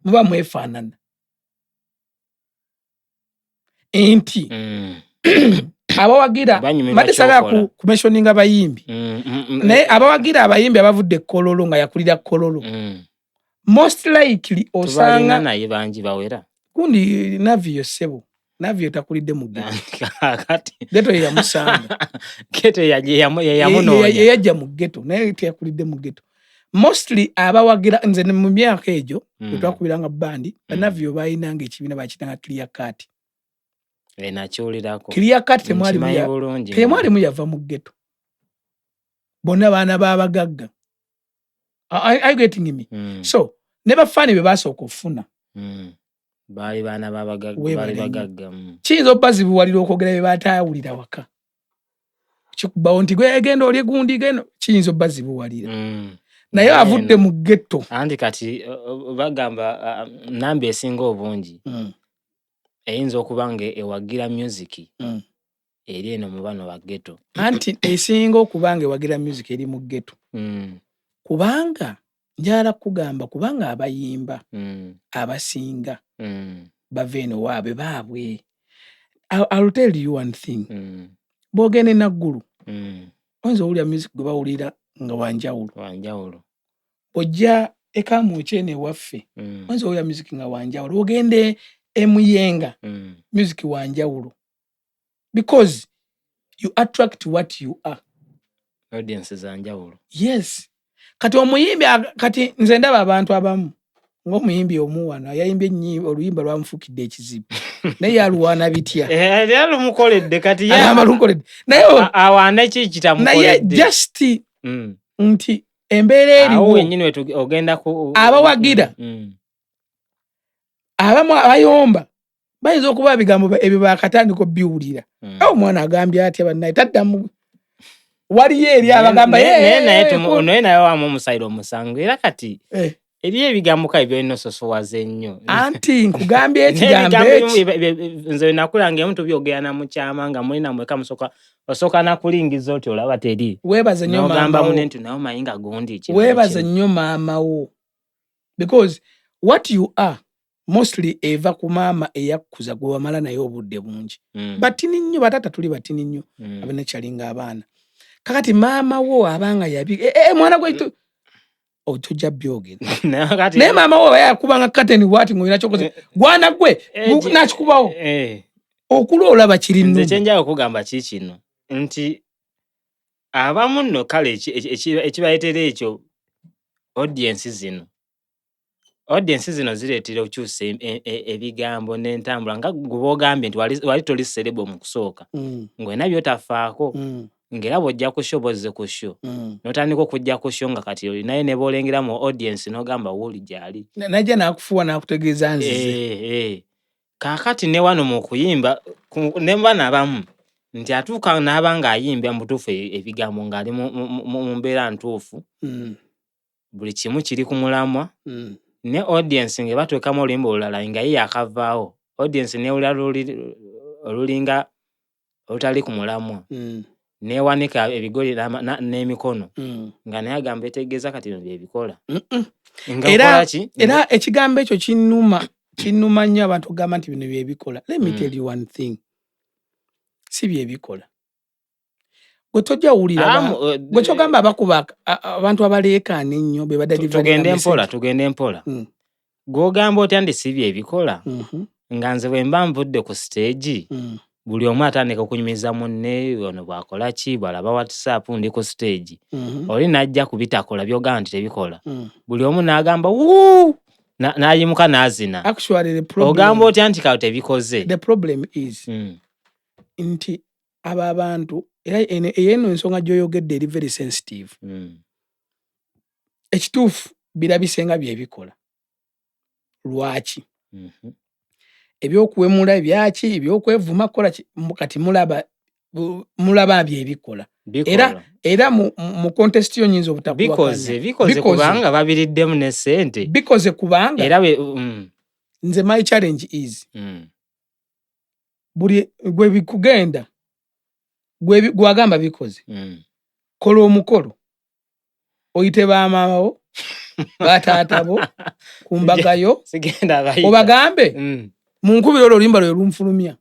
muba mwefaanana enti abawagira madesala kumentioninga abayimbi naye abawagira abayimbi abavudde Kololo nga yakulira Kololo most likely osanga naye bangi bawera kundi Navio sebo Navio takulidde mu ghetto yamusanga ghetto yamunonya yajja mu ghetto naye takulidde mu ghetto. Mostly abawagira nze mu myaka egyo twakubiranga bandi Navio bayinanga ekibiina bakitanga clear cut. Nakyolirako clear cut temwali muyava mu ghetto bonna baana babagagga. Are you getting me? So ne bafaani be basooka okufuna baali baana babagagga kiyinza obbazibuwalira okwogera bye bataawulira waka kikubawo nti gwegenda oli gundi geno kiyinza obbazibuwalira naye avudde mu ghetto anti kati bagamba namba esinga obungi eyinza okuba nga ewagira music eri eno mu bano ba ghetto anti esinga okuba nga ewagira music eri mu ghetto kubanga njala kugamba kubanga abayimba abasinga bava eno waabwe baabwe. I'll tell you one thing bogene naggulu oyinza owulira music gwe bawulira nga wanjawulo ojja ekamu ekyene waffe oyinza owulira music nga wanjawulo ogende emuyenga music wanjawulo because you attract what you are. Audiences anjawulo. Yes. Kati omuyimbi kati nze ndaba abantu abamu ng'omuyimbi omuwana yayimbye ennyimba oluyimba lwamufukidde ekizibu naye yaluwaana bitya yalumukoledde kati amalukoledde naye awaana eki kitamukoledde naye just nti embeera eriwo wennyini ogenda ku abawagira abamu abayomba bayinza okuba ebigambo ebyo bakatandika obbiwulira omwana agambye atya bannaye taddamu waliyo eri abagamba naye naye wamu omusairo omusango era kati eriyo ebigambo kabi byolinososowaza ennyo anti nkugambye ekigambo nze nakulanga muntu byogera mu kyama nga mulina mweka osooka nakulingiza oti olaba teri weebaze nnyo n'ogamba mune nti nawe mayinga gundi weebaze nnyo maama wo because what you are mostly eva ku maama eyakkuza gwe wamala naye obudde bungi batini nnyo batata tuli batini nnyo abenekyalinga abaana kakati maama wo abanga yabi mwana gwe tujja byogera naye maama wo bayakubanga kateni bwati ng'olina kyokoze gwana gwe nakikubawo okula olaba kiri nno. Nze kyenjala okugamba kikino nti abamu nno kale ekibayitera ekyo audience zino zireetera okukyusa ebigambo n'entambula nga gwe boogambye nti wali toli serebo mu kusooka ng'olina by'otafaako ng'era bw'ojja ku show bozze ku show n'otandika okujja ku show nga kati naye ne boolengera mu audience n'ogamba wuuli gy'ali najja n'akufuwa n'akutegeeza nzize kaakati ne wano mu kuyimba ne bana abamu nti atuuka n'aba ng'ayimba mu butuufu ebigambo ng'ali mu mbeera ntuufu buli kimu kiri ku mulamwa ne audience nga batuukamu oluyimba olulala nga ye yakavaawo audience newulira olulinga olutali ku mulamwa newanika ebigoli n'emikono nga naye agamba etegeeza kati bino byebikola era ekigambo ekyo kinnuma nnyo abantu ogamba nti bino byebikola. Let me tell you one thing, si byebikola gwe tojja wulira gwe kyogamba abakuba abantu abaleekaana ennyo be tugende mpola gw'ogamba otya ndi si byebikola nga nze bwe mba nvudde ku stage buli omu atandika okunyumiza munne ono bwakola ki bwalaba WhatsApp ndi ku stage oli najja kubitakola byogamba nti tebikola buli omu n'agamba wuu n'ayimuka n'azina ogamba otya nti kawo tebikoze. The problem is nti abo abantu eyeno ensonga gy'oyogedde eri very sensitive ekituufu birabisenga byebikola lwaki ebyokuwemula ebyaki ebyokwevuma kola kati mulaba byebikola era mu contest yo nyinza bikoze kubanga babiriddemu ne ssente bikoze kubanga era nze my challenge is buli gwe bikugenda gwagamba bikoze kola omukolo oyite bamawo bataatabo kumbagayo obagambe munkubira oluyimba lwe lumfulumya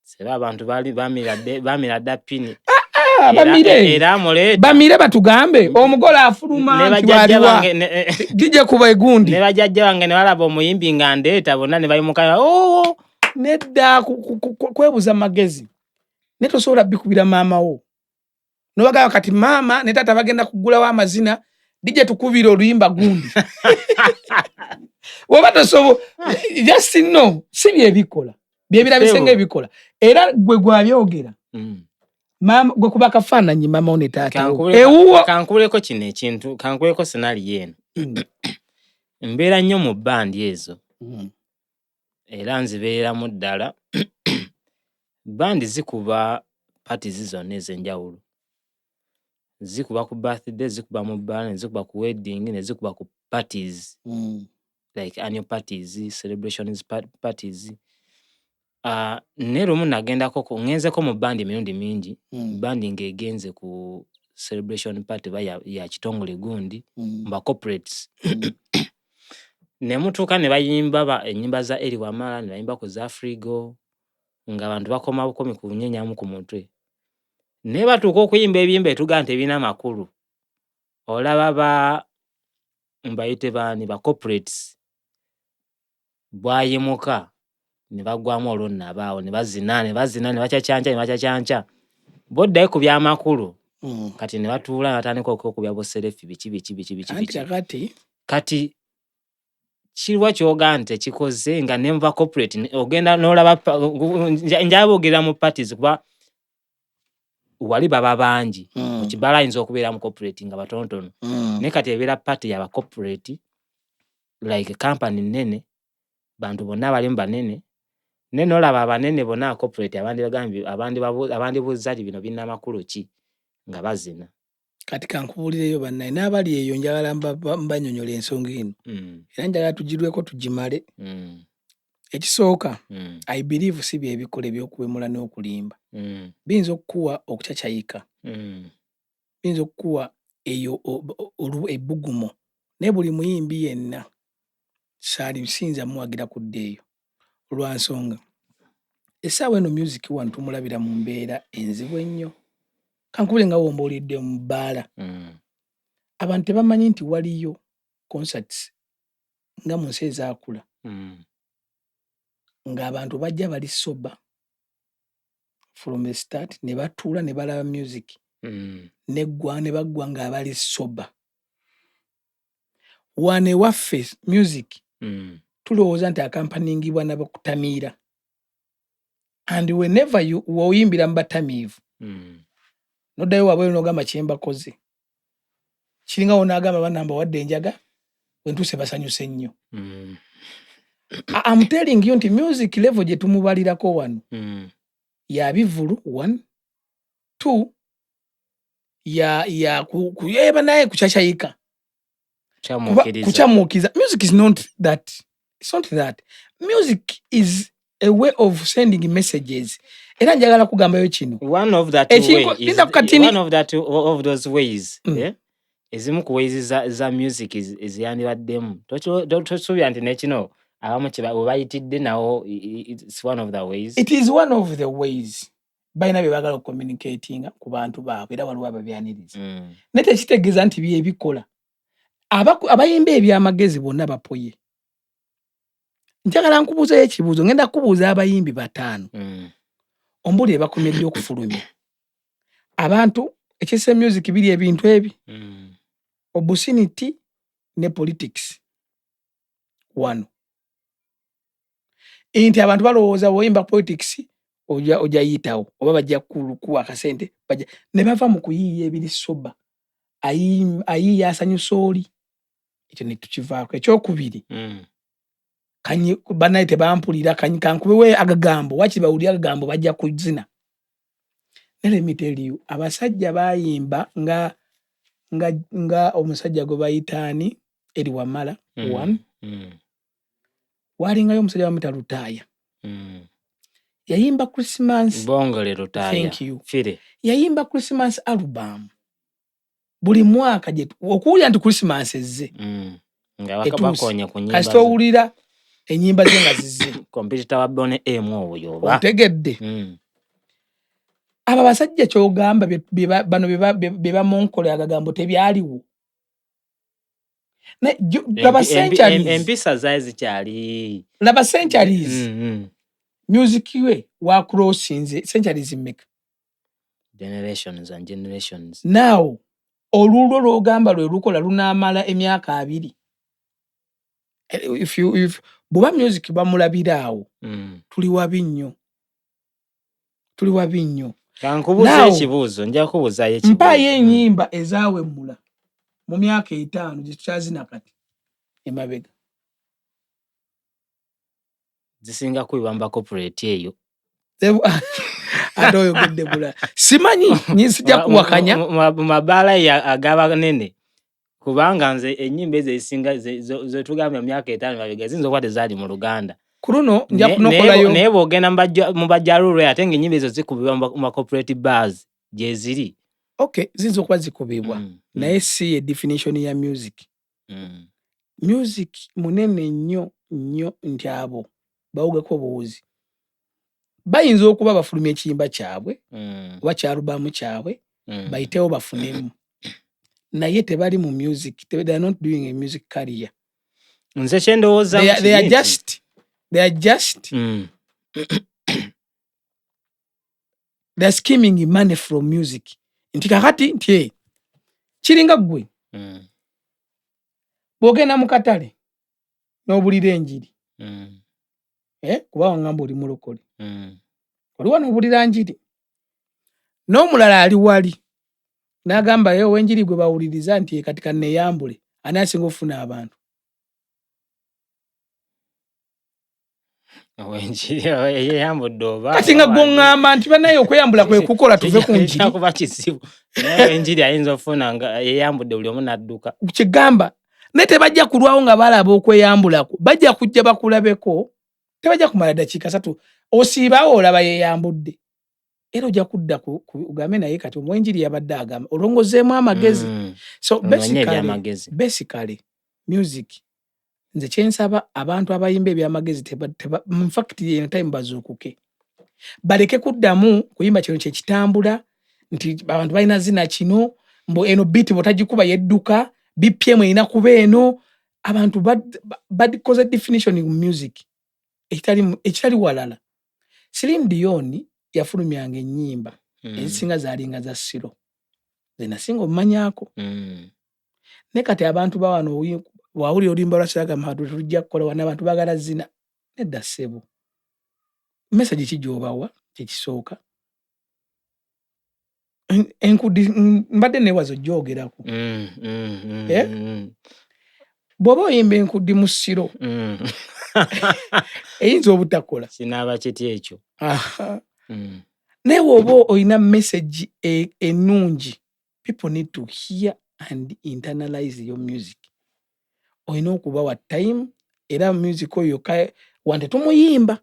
sera abantu bamira dda pini bamire batugambe omugole afuluma gije kuba egundi ne bajajja bange ne balaba omuyimbi nga ndeeta bonna ne bayimuka nedda kwebuza magezi ne tosobola bikubira maamawo nobagamba kati maama ne taata bagenda kugulawo amazina dije tukubira oluyimba gundi woba tosobola just no si byebikola byebirabisenga ebikola era gwe gwabyogera mama gwe kuba kafaananyi mama one taata ewuwo kankuleko kino ekintu kankuleko senali yeno mbeera nnyo mu bandi ezo era nzibeeramu ddala bandi zikuba parties zonna ez'enjawulo zikuba ku birthday zikuba mu bar zikuba ku wedding ne zikuba ku parties like annual parties celebrations parties nerumu nagendako ngenzeko mu bandi emirundi mingi bandi ngegenze ku celebration party ya kitongole gundi mba corporates ne mutuuka ne bayimba ennyimba za Eri Wamala ne bayimba ku za Frigo nga abantu bakoma bukomi ku nyenyamu ku mutwe ne batuuka okuyimba ebiyimba etuga nti ebina makulu olaba mbayite baani ba corporates bwayimuka ne bagwamu olwo abaawo ne bazina ne bacacyanca boddayo ku byamakulu kati ne batuula natandika okukubya boserefi biki kati kirwa kyoga nti kikoze nga nenva corporate ogenda n'olaba njaboogera mu parties kuba wali baba bangi kibala ayinza okubeera mu corporate nga batonotono ne kati ebeera party yaba corporate like company nene bantu bonna bali banene nene olaba abanene bonna corporate abandi bagambye abandi buzali bino binna makulu ki nga bazina kati kankubulireyo bannaye n'abali eyo njagala mbanyonyola ensonga eno era njagala tugirweko tugimale ekisooka I believe si byebikola ebyokuwemula n'okulimba biyinza okukuwa okucacyayika biyinza okukuwa eyo ebbugumo naye buli muyimbi yenna saali nsinza muwagira kudda eyo olwansonga essaawa eno music wano tumulabira mu mbeera enzibu ennyo kankubule nga womboolidde mu bbaala abantu tebamanyi nti waliyo concerts nga mu nsi ezaakula ng'abantu bajja bali soba from the start ne batuula ne balaba music neggwa ne baggwa ng'abali soba wane waffe music tulowooza nti akampaningibwa n'abakutamiira and whenever woyimbira mu batamiivu noddayo wabweru n'ogamba kyembakoze kiringa wonaagamba banamba wadde enjaga wentuuse basanyuse nnyo I'm telling you nti music level gye tumubalirako wano ya bivulu 1 2 yeba naye kucacyayika kucyamuukiza music is not that. It's not that. Music is a way of sending messages. Era njagala kugambayo kino. One of those ways. Ezimu ku ways za music is yandibaddemu. Tosuubira nti nekino abamu bayitidde nawo it's one of the ways. It is one of the ways. Bayina bye bagala communicating ku bantu baabwe era waliwo ababyaniriza. Naye tekitegeeza nti byebikola. Abayimba ebyamagezi bonna bapoye. Njagala nkubuuzayo ekibuuzo ngenda kubuuza abayimbi 5 ombuli bakomedde okufulumya abantu ekise music biri ebintu ebi obusinity ne politics 1 inti abantu balowooza woyimba politics oja yitawo oba bajja kuwa akasente ne bava mu kuyiiya ebiri soba ayiiya asanyusa oli ekyo ne tukivaako ekyokubiri kanyi banaye tebampulira kanyi kankubewe agagambo wachi bawulira agagambo bajja kuzina nele miteliu abasajja bayimba nga omusajja gwe bayitaani Eri Wamala 1 walingayo omusajja wa Mitalutaya Yayimba Christmas Bongole Rutaya. Thank you. Fire. Yayimba Christmas album. Buli mwaka je okuwulira nti Christmas ezze. Nga bakabakonya ku nyimba. Kasito owulira enyimba ze nga zizze. Kompyuta wa Bone M owo yoba. Otegedde. Aba basajja kyogamba bano beba Monkole agagambo tebyaliwo. Laba centuries. Empisa zae zikyali. Laba centuries. Music we wa crossinze centuries mmeka. Generations and generations. Now olulo lwogamba lwe lukola lunamala emyaka 2. If buba music bamulabiraawo tuli wabi nnyo. Kankubuza ekibuuzo nja kubuza ekibuuzo. Mpaye ennyimba ezaawemmula mu myaka 5 zikyazina kati emabega. Zisinga kwibamba corporate eyo. Adoyogedde bula. Simanyi nyisija kuwakanya. Mabala ya agaba nene. Kubanga nze enyimba ezisinga zo tugamba myaka 5 mabega zinzo kwate zali mu Luganda. Kuruno nja kunokolayo. Naye bogenda mu bajaluru ate ng'enyimba ezo zikubibwa mu corporate bars gye ziri. Okay, zinzo kwa zikubibwa. Naye si a definition ya music. Music munene nnyo nti abo bawugako obuwuzi. Bayinza okuba bafulumya ekiyimba kyabwe oba kyalubamu kyabwe bayitewo bafunemu. Naye tebali mu music. They are not doing a music career. Nze kyendowooza they are just they're skimming money from music. Nti kakati nti kiringa gwe bwogenda mu katale n'obulira enjiri kuba wangamba oli mulokole oli n'obulira njiri n'omulala ali wali n'agamba yewe enjiri gwe bawuliriza nti kati kanneeyambule ani asinga ofuna abantu. Kati nga gw'oŋŋamba nti banaye okweyambula kwe kukola tuve ku njiri. Kuba kisibu. Enjiri ayinza ofuna nga yeeyambudde buli omu n'adduka. Kigamba naye tebajja kulwawo nga balaba okweyambulako. Bajja kujja bakulabeko. Tebajja kumala dakiika 3. Osiibaawo olaba yeeyambudde. Era ojja kudda ugambe naye kati omwenjiri yabadde agamba olongozeemu amagezi. So basically music nze kyensaba abantu abayimba ebyamagezi in fact eno time bazuukuke. Baleke kuddamu kuyimba kino kye kitambula nti abantu balina zina kino mbu eno beat botagikuba yedduka BPM erina kuba eno. Abantu badikoze definition mu music ekitali walala. Celine Dion yafulumyanga ennyimba ezisinga zaalinga za Siro zenasinga omumanyaako. Ne kati abantu bawano wawuli olimba lwasiraga mahadu tujja kukola wana abantu bagala zina nedda ssebo. Message kijoobawa kyekisooka enkudi mbadde newazo joogerako bw'oba oyimba enkudi mu Siro eyinza obutakola sinaaba kiti ekyo. Naye bw'oba oyina message ennungi people need to hear and internalize your music. Oyina okuba wa time era music oyo wante tumuyimba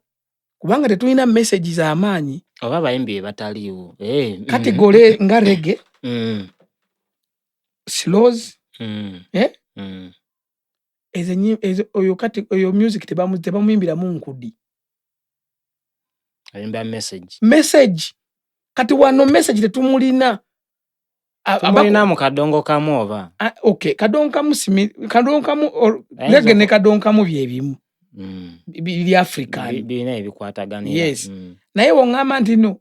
kubanga tetulina messages amaanyi oba bayimbi bataliwo. Kategole nga reggae slows oyo music tebamuyimbiramu nkudi. Ayimba message kati wano message tetumulina. Tumulina mu kadongo kamu oba. Okay, kadongo kamu reggae ne kadongo kamu byebimu. Bili African. Bina ebikwatagana. Yes. Naye wongamba nti no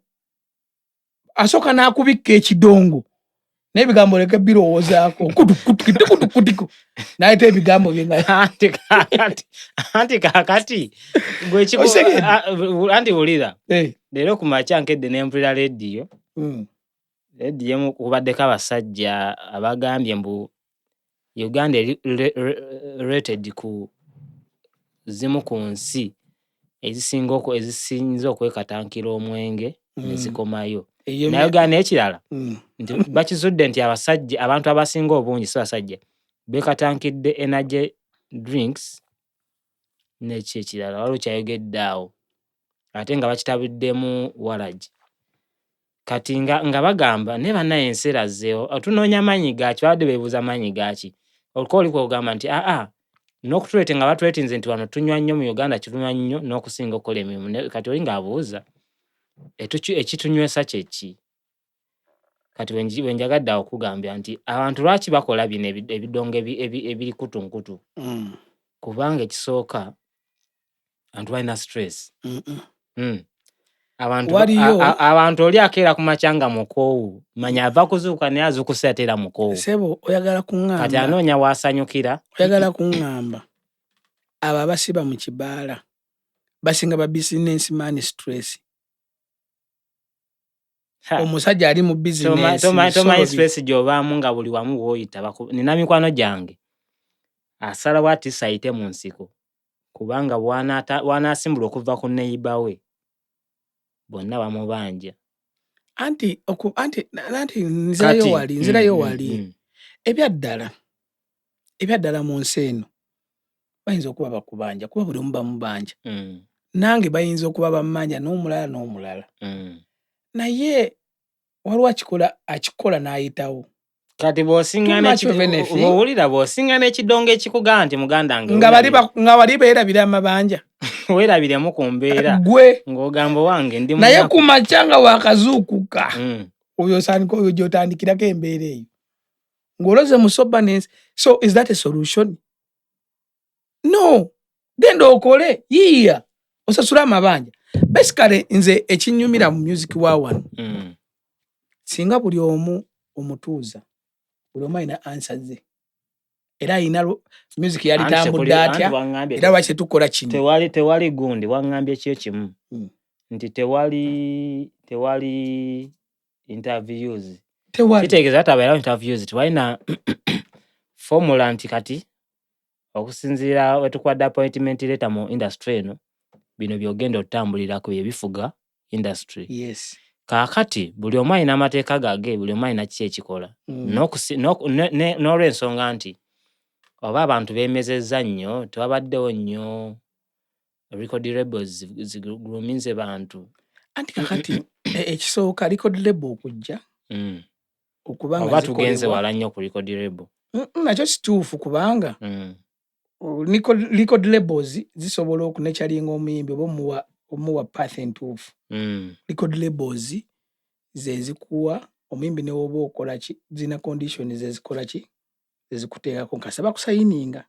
asooka n'akubikka ekidongo n'ebigambo leka birowoozaako kutukutiko n'ayita ebigambo byenga anti kakati gwe anti wulira leero ku makya nkedde ne mpulira rediyo mu kubaddeko abasajja abagambye mbu Uganda rated ku zimu ku nsi ezisinza okwekatankira omwenge nezikomayo. Naye Uganda ekirala nti bakizudde nti abasajja abantu abasinga obungi si basajja bekatankidde energy drinks n'ekyo ekirala waliwo kyayogedde awo ate nga bakitabiddemu Waragi. Kati nga bagamba ne bannaye ensi erazzeewo tunoonya maanyi gaaki babadde beebuuza maanyi gaaki oliko oli kwogamba nti n'okutulete nga batuletinze nti wano tunywa nnyo mu Uganda kitunywa nnyo n'okusinga okukola emirimu kati oli ng'abuuza ekitunywesa kyeki. Kati wenjagadde awo okugambya nti abantu lwaki bakola bino ebidongo ebiri kutunkutu kubanga ekisooka abantu balina stress. Abantu oli akeera ku makya nga mukoowu manya ava kuzuuka naye azuukusa ateera mukoowu. Sebo oyagala kuŋŋamba kati anoonya waasanyukira. Oyagala kuŋŋamba abo abasiba mu kibaala basinga ba business man stress. Omusajja ali mu business tomanyi stress gy'obaamu nga buli wamu w'oyita. Nina mikwano gyange asalawo ati ayite mu nsiko kubanga bw'anaasimbula okuva ku neighbor we bonna bamubanja. Anti nzirayo wali ebyaddala mu nsi eno bayinza okuba bakubanja kuba buli omu bamubanja. Nange bayinza okuba bammanja n'omulala naye waliwo akikola n'ayitawo. Kati bw'owulira bw'osiŋŋana ekidongo ekikugaa nti muganda wange nga bali beerabira amabanja weerabiremu ku mbeera gwe ng'ogamba wange ndi naye ku makya nga wakazuukuka oyo osaanika oyo gy'otandikirako embeera eyo ng'oloze mu soberness. So is that a solution? No, genda okole yiiya osasula amabanja. Basically nze ekinyumira mu music wa wano singa buli omu omutuuza buli omu alina answer ze era alina music yalitambudde atya era lwaki tetukola kino. Tewali gundi waŋŋambye kyo kimu nti tewali interviews. Kitegeeza tabairawo interviews tewalina formula nti kati okusinziira wetukwadde appointment letter mu industry eno bino byogenda otambulirako byebifuga industry. Yes. Kaakati buli omu alina amateeka gage, buli omu alina kiki ekikola. N'olw'ensonga nti oba abantu beemezezza nnyo tewabaddewo nnyo record labels zigulumize bantu. Anti kakati ekisooka record label okujja okubanga oba tugenze wala nnyo ku record label. Nakyo kituufu kubanga record labels zisobola okunekyalinga omuyimbi oba omuwa path entuufu. Record labels zezikuwa omuyimbi ne woba okola ki zina conditions zezikola ki zezikuteekako nkasaba kusayininga.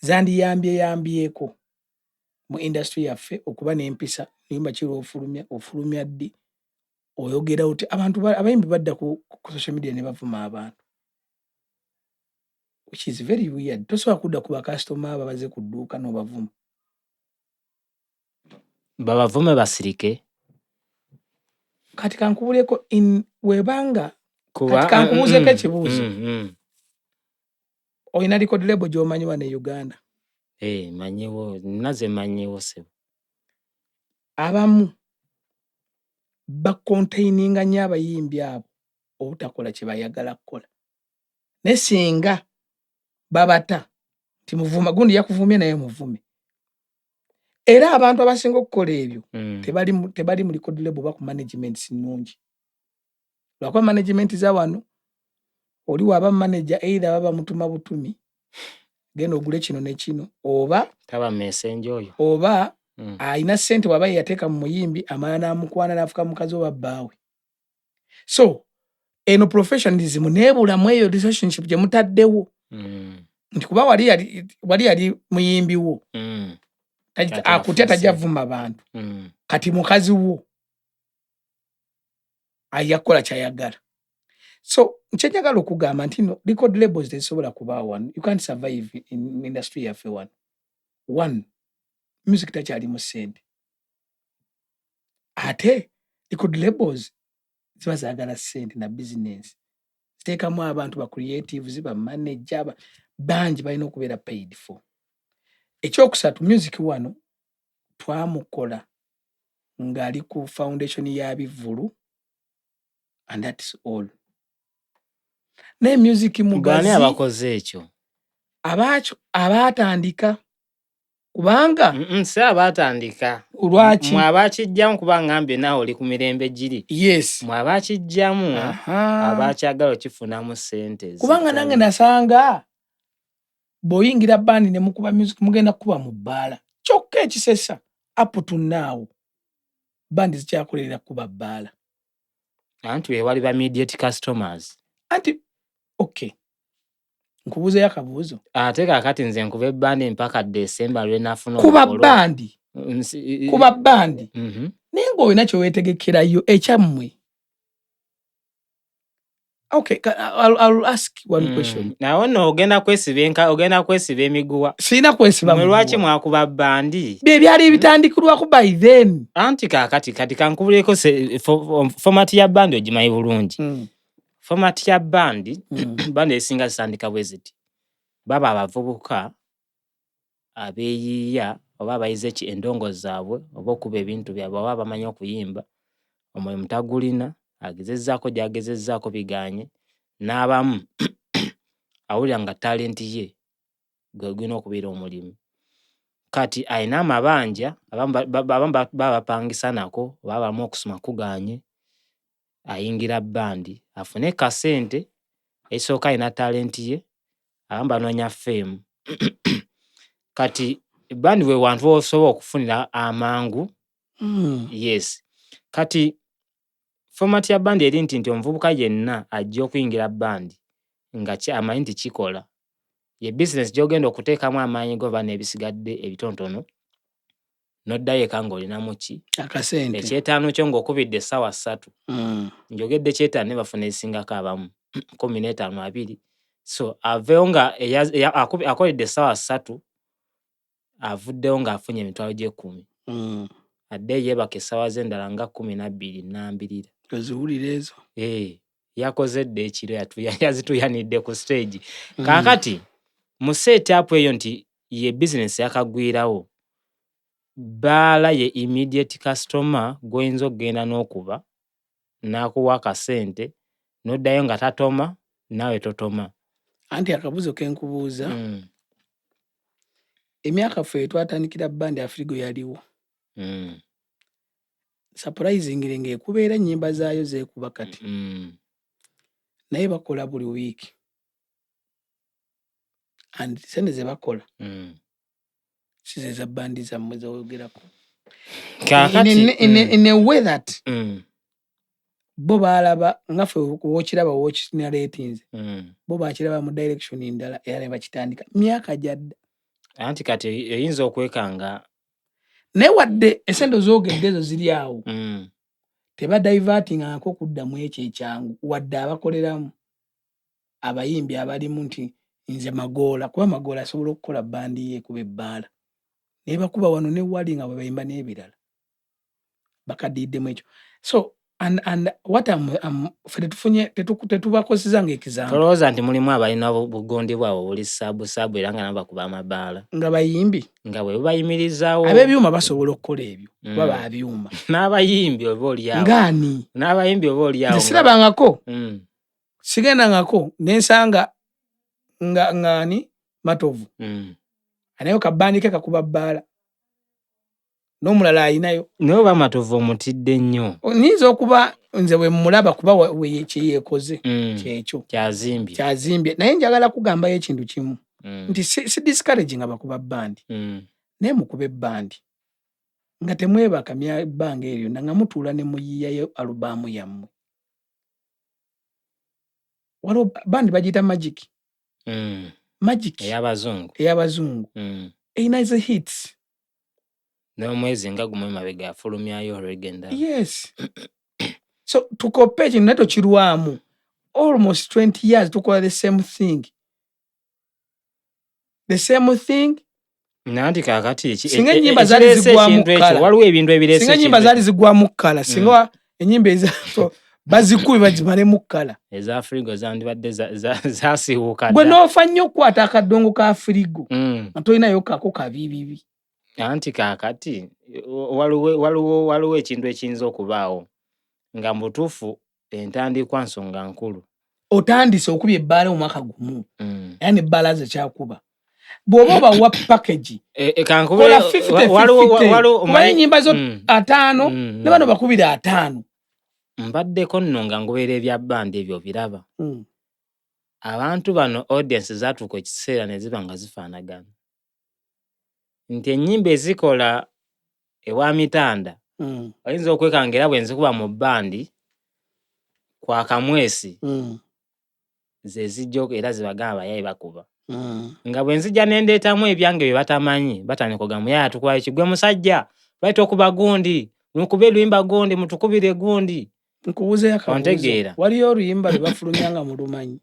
Zandiyambyeko mu industry yaffe okuba n'empisa niyumba kiri ofulumya ddi oyogera oti abantu abayimbi badda ku social media ne bavuma abantu, which is very weird. Tosobola kudda ku bakasitoma abo baze ku dduuka n'obavuma. Babavume basirike. Kati kankubuleko webanga kati kankubuuzeko ekibuuzo. Oyina record label gy'omanyi wano e Uganda? Manyiwo, naze manyiwo sebo. Abamu bakontaininga nnyo abayimbi abo obutakola kye bayagala kukola. Ne singa babata nti muvuma gundi yakuvumye naye muvume. Era abantu abasinga okukola ebyo tebali mu record label ba ku management sinungi. Lwakuba management za wano oli waba manager either baba mutuma butumi genda ogule kino ne kino oba taba messenger oyo oba ayina ssente waba yateeka mu muyimbi amala n'amukwana n'afuka mukazi oba bbaawe. So eno professionalism neebulamu eyo relationship gye mutaddewo nti kuba wali yali muyimbi wo akutya tajja vuma bantu kati mukazi wo ayakola kyayagala. So nkyenjagala okugamba nti no record labels tezisobola kubaawo wano. You can't survive in industry yaffe wano. One, music takyali mu ssente ate record labels ziba zaagala ssente na business ziteekamu abantu ba creatives ba manager bangi balina okubeera paid for. Ekyokusatu music wano twamukola ng'ali ku foundation ya bivulu and that's all. Ne music mugazi abakoze ekyo abaatandika kubanga nsaba atandika lwaki mwabakijjamu kuba ngambye nawe oli ku mirembe giri yes mwabakijjamu abakyagala okifunamu ssente kubanga nange nasanga bw'oyingira bandi ne mukuba music mugenda kuba mu bbaala kyokka ekisesa up to now bandi zikyakolerera kuba bbaala anti wewali ba immediate customers anti okay nkubuuzeyo akabuuzo ate kaakati nze nkuba ebbandi mpaka December lwenafuna kuba bandi naye ng'olina kyeweetegekerayo ekyammwe. Okay, I'll ask one question. Nawo no ogenda kwesiba emiguwa. Sina kwesiba miguwa. Lwaki mwakuba bandi? Bye byali bitandikirwako by then. Anti kaakati kankubuleko format ya bandi ogimanyi bulungi. Format ya bandi, bandi esinga zitandika bwe ziti. Baba abavubuka abeeyiiya oba abayize endongo zaabwe oba okuba ebintu byabwe oba bamanyi okuyimba omwoyo mutagulina agezezzaako gy'agezezzaako biganye n'abamu awulira nga talenti ye gwe gulina okubeera omulimu kati alina amabanja abamu babapangisa nako oba bamu okusoma kuganye ayingira bandi afune kasente esooka alina talenti ye abamu banoonya fame kati bandi we wantu osobola okufunira amangu. Yes kati format ya bandi eri nti omuvubuka yenna ajja okuyingira bandi nga amanyi nti kikola ye business gy'ogenda okuteekamu amaanyi go bana ebisigadde ebitontono n'oddayo eka ng'olinamu ki akasente ekyetaano kyo ng'okubidde essaawa 3 njogedde kyetaano ne bafuna esingako abamu 15-20 so aveewo nga akoledde essaawa 3 avuddewo ng'afunye emitwalo gye 10 adde yeebaka essaawa ze endala nga 12 n'ambirira oziwulira ezo yakozedde ekiro yazituyanidde ku stage kaakati mu setup eyo nti ye business yakagwirawo bbaala ye immediate customer gwoyinza okugenda n'okuba n'akuwa akasente n'oddayo nga tatoma naawe totoma. Anti akabuzo ke nkubuuza emyaka ffe twatandikira bandi Afrigo yaliwo surprisingly ng'ekubeera ennyimba zaayo zeekuba kati naye bakola buli wiiki and sente ze bakola sizeza bandi zammwe zogerako in a way that bo baalaba ngaffe wookiraba wookina ratings bo baakiraba mu direction endala era ne bakitandika myaka gyadda anti kati eyinza okwekanga naye wadde esente zoogedde ezo ziri awo tebadivertingako okuddamu ekyo ekyangu wadde abakoleramu abayimbi abalimu nti nze Magoola kuba Magoola asobola okukola bandi ye kuba ebbaala naye bakuba wano ne wali nga bwe bayimba n'ebirala bakadiiddemu ekyo so and what ffe tetubakozesa ng'ekizambo tolowooza nti mulimu abalina bugondi bwabwe buli saabu era nga nabo bakuba amabaala nga bayimbi nga bwe bayimirizaawo ab'ebyuma basobola okukola ebyo kuba babyuma n'abayimbi oba oliawo ngaani n'abayimbi oba oliawo sirabangako sigendangako nensanga ngaani Matovu anayo kabandi ke kakuba bbaala n'omulala ayinayo naye oba Matovu omutidde nnyo nyinza okuba nze bwe mulaba kuba kyeyeekoze kyekyo kyazimbye naye njagala kugambayo ekintu kimu nti si discourage nga bakuba bandi naye mukube bandi nga temwebaka ebbanga eryo nga mutuula ne muyiyayo alubaamu yammwe waliwo bandi bagiyita magic ey'abazungu eyina ze hits n'omwezi nga gumwe mabega afulumyayo olwegenda yes so tukope ekintu naye tokirwamu almost 20 years tukola the same thing nanti kaakati singa ennyimba zaali zigwamu kkala waliwo ebintu ebireese singa ennyimba zaali zigwamu kkala singa ennyimba ezaso bazikubi bazimalemu kkala eza Afrigo zandibadde zasiiwuka gwe n'ofa nnyo okukwata akadongo ka Afrigo nga tolinayo kako kabibibi anti kaakati waliwo ekintu ekiyinza okubaawo nga mutuufu entandikwa nsonga nkulu otandise okubya ebbaala mu mwaka gumu era n'ebbaala ze kyakuba bw'oba obawa package kola 50-50 kubaye ennyimba zo 5 ne bano bakubira 5. Mbaddeko nno nga ngoberera ebya bbandi ebyo biraba. Abantu bano audience zatuuka ekiseera ne ziba nga zifaanagana. Nti ennyimba ezikola ewa mitanda oyinza okwekangira bwe nzikuba mu bbandi kwa kamwesi ze zijja era zibagamba bayaye bakuba. Nga bwe nzija nendeetamu ebyange bye batamanyi batandika okugamba yaya tukubaye kigwe musajja lwaki okuba gundi mukube luyimba gundi mutukubire gundi. Nkubuzeeyo akabuuzo, waliyo oluyimba lwe bafulunyanga mu lumanyi?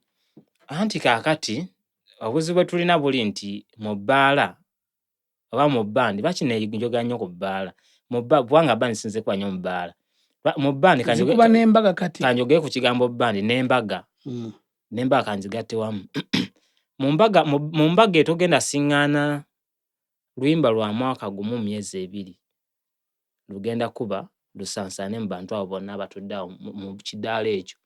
Anti kaakati obuzibu bwe tulina buli nti mu bbaala oba mu bbandi bakineeyoga nnyo ku bbaala kubanga bbandi sinze kuba nnyo mu bbaala. Mu bbandi zikuba n'embaga kati kanjogeye ku kigambo bbandi n'embaga n'embaga kanzigatte wamu. Mu mbaga etogenda siŋŋaana luyimba lwa mwaka gumu myezi 2 lugenda kuba lusansaane mu bantu abo bonna abatudde awo mu kidaala ekyo.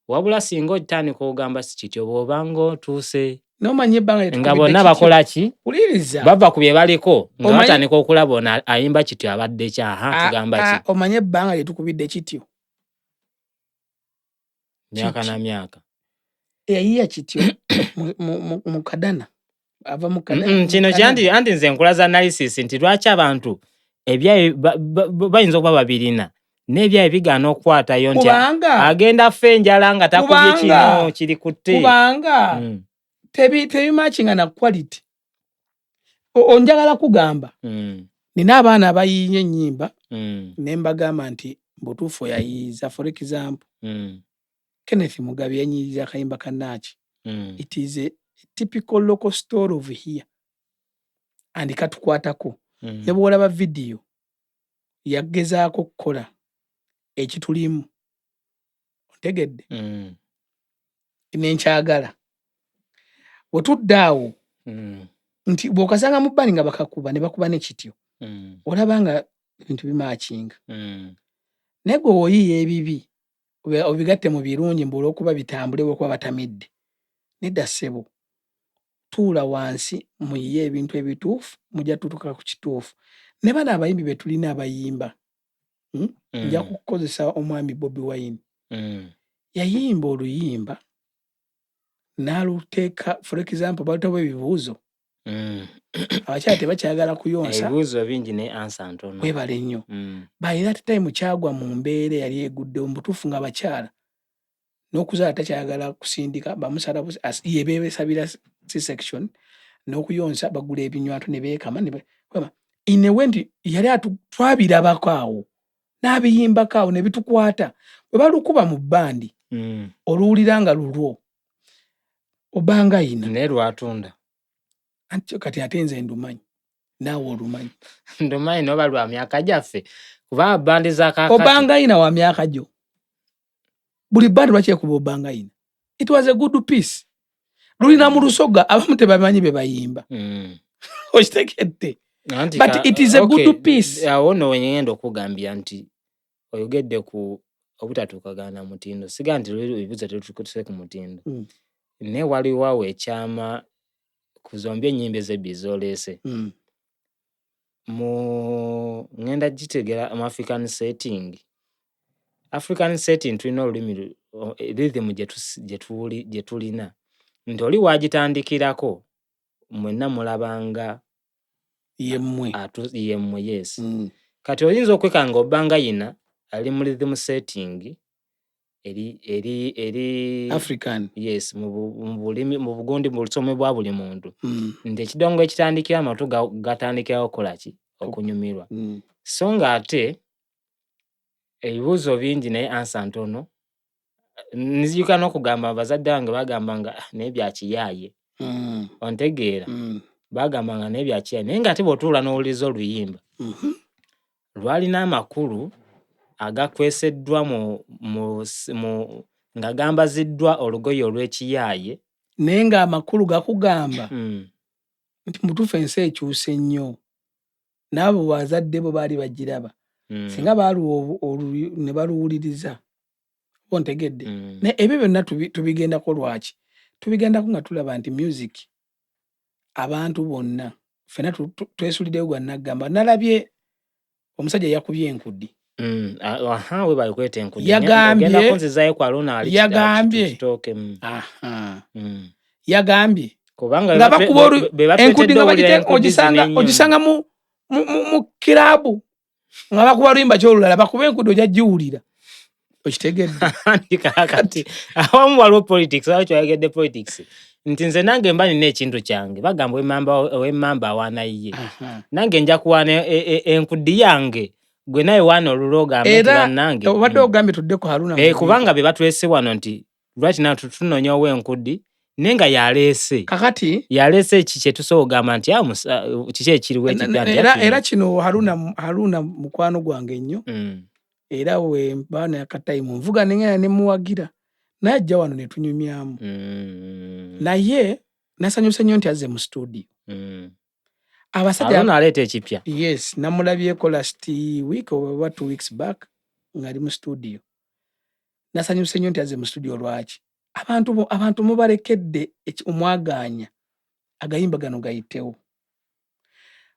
Wabula singa otandika ogamba si kityo bw'obanga otuuse n'omanyi ebbanga lye nga bonna bakola ki? Wuliriza. Bava ku bye baliko nga batandika okulaba ono ayimba kityo abadde kyaha tugamba ki? Omanyi ebbanga lye tukubidde kityo? Myaka na myaka. Eyayiya kityo mu kadana. Ava mu kadana. Kino anti nze nkulaza analysis nti lwaki abantu ebyayo bayinza okuba babirina n'ebyayo bigaana okukwatayo nti agenda ffe enjala nga takubye kino kiri kutte. Kubanga tebimakinga na quality. Onjagala kugamba nina abaana abayiinya ennyimba ne mbagamba nti mbutuufu yayiiza for example Kenneth Mugabe yanyiiza akayimba kannaaki. It is a typical local story of here and katukwatako ne bw'olaba video yagezaako kukola ekitulimu otegedde nenkyagala bwetudde awo nti bw'okasanga mu bbani nga bakakuba ne bakuba n'ekityo olaba nga ebintu bimakinga naye gwe woyiiya ebibi obigatte mu birungi mbu olw'okuba bitambule bw'okuba batamidde. Nedda ssebo tuula wansi muyiye ebintu ebituufu mujja tutuuka ku kituufu. Ne bano abayimbi be tulina abayimba nja kukozesa omwami Bobi Wine yayimba oluyimba n'aluteeka for example balutawo ebibuuzo abakyala tebakyagala kuyonsa ebibuuzo bingi ne ansa ntono webale nnyo by that time kyagwa mu mbeera yali egudde omutuufu ng'abakyala n'okuzaala takyagala kusindika bamusala yebeebesabira C-section n'okuyonsa bagula ebinywato ne beekama inewe nti yali twabirabako awo n'abiyimbako awo ne bitukwata bwe balukuba mu bbandi oluwulira nga lulwo obanga yina ne lwatunda anti kati ate nze ndumanyi naawe olumanyi ndumanyi noba lwa myaka gyaffe kuba bbandi za kaakati obanga yina wa myaka gyo buli bbandi lwakyekuba obanga yina it was a good piece lulina mu lusoga abamu tebamanyi be bayimba okitegedde but it is a good piece. Awo no wenyenda okugambya nti oyogedde ku obutatuukagana mutindo siga nti ebibuuzo tetutukuse ku mutindo ne waliwo awo ekyama kuzombya ennyimba ez'ebbiri z'oleese mu ngenda gitegera mu African setting tulina olulimi rhythm gye tulina nti oli wagitandikirako mwenna mulabanga yemmwe yes kati oyinza okwekanga obbanga yina ali mu rhythm setting eri African yes mu bulimi mu bugondi mu lusome bwa buli muntu nti ekidongo ekitandikira amatu gatandikirawo okukola ki okunyumirwa so nga ate ebibuuzo bingi naye ansa ntono nzijukira n'okugamba abazadde bange bagambanga naye byakiyaaye ontegeera bagambanga naye byakiyaaye naye nga ate bw'otuula n'owuliriza oluyimba lwalina amakulu agakweseddwa nga gambaziddwa olugoye olw'ekiyaaye naye ng'amakulu gakugamba nti mutuufu ensi ekyuse nnyo n'abo bazadde bo baali bagiraba singa baaliwo ne baluwuliriza ontegedde naye ebyo byonna tubigendako lwaki tubigendako nga tulaba nti music abantu bonna fena twesuliddeyo gwa Naggamba nalabye omusajja yakubye enkudi. We bali kweta enkudi. Yagambye nga bakuba enkudi nga ogisanga mu kirabu nga bakuba luyimba kyolulala bakuba enkudi ojja giwulira. Okitegedde? Kati awamu waliwo politics, awo kyayogedde politics. Nti nze nange mba nina ekintu kyange bagamba ow'emmamba awaana ye. Nange nja kuwaana enkudi yange gwe naye waana olulo ogamba nti bannange. Obadde ogambye tudde ku Haruna. Kubanga be batwese wano nti lwaki na tunoonya ow'enkudi naye nga yaleese. Kakati yaleese eki kye tusobola ogamba nti kiki ekiriwo ekijja. Era kino Haruna mukwano gwange nnyo. Era we baana yakatayimu nvuga nengena ne muwagira najja wano ne tunyumyamu. Naye nasanyuse nnyo nti azze mu studio. Abasajja Haruna aleeta ekipya. Yes, namulabyeko last week or 2 weeks back ng'ali mu studio. Nasanyuse nnyo nti azze mu studio lwaki. Abantu mubalekedde omwagaanya agayimba gano gayitewo.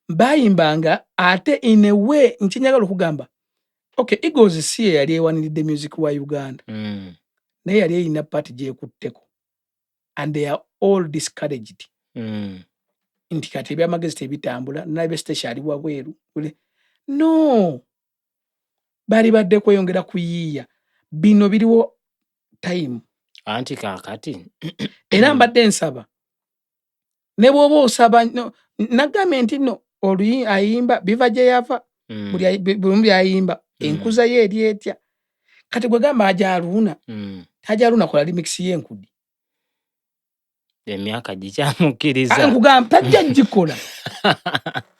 Bayimbanga ate in a way nkinyagala okugamba. Okay, Eagles si yali ewaniridde music wa Uganda. Naye yali eyina party gyekutteko. And they are all discouraged. Nti kati ebyamagezi tebitambula nabe station ali wabweru. No. Bali badde kweyongera kuyiiya. Bino biriwo time. Anti kakati. Era mbadde nsaba. Ne bw'oba osaba nagambe nti no ayimba biva gye yava. Buli ayimba. Enkuza ye eri etya. Kati gwe gamba Haruna. Haruna kola remix y'enkudi. Emyaka gikyamukiriza. Nkugamba tajja gikola.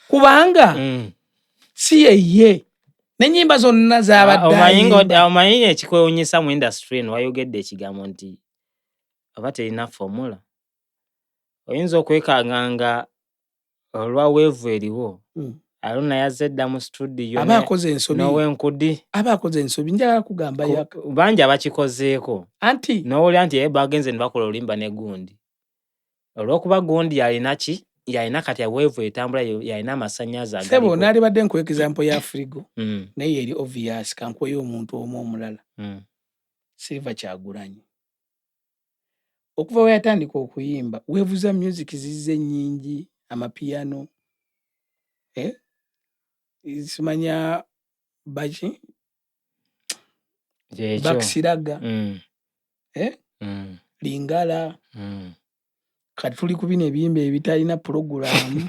Kubanga si ye. N'ennyimba zonna z'abadde. Omanyi ekikwewuunyisa mu industry eno wayogedde ekigambo nti oba terina formula. Oyinza okwekanganga olwa weevu eriwo. Haruna yazze dda mu studio abakoze ensobi n'ow'enkudi. Abakoze ensobi njagala kugamba bangi abakikozeeko. Anti n'owulira nti bagenze ne bakola olimba ne gundi. Olw'okuba gundi yalina ki? Yalina kati weevu etambula yalina amasannyalaze agaliko. Sebo naali badde nkuwa example ya Frigo. Naye eri obvious kankuweyo omuntu omu omulala. Silver Kyagulanyi. Okuva we yatandika okuyimba weevu za music zizze nnyingi amapiano. Simanya baki Bakisiraga. Lingala. Kati tuli ku bino ebiyimba ebitalina program.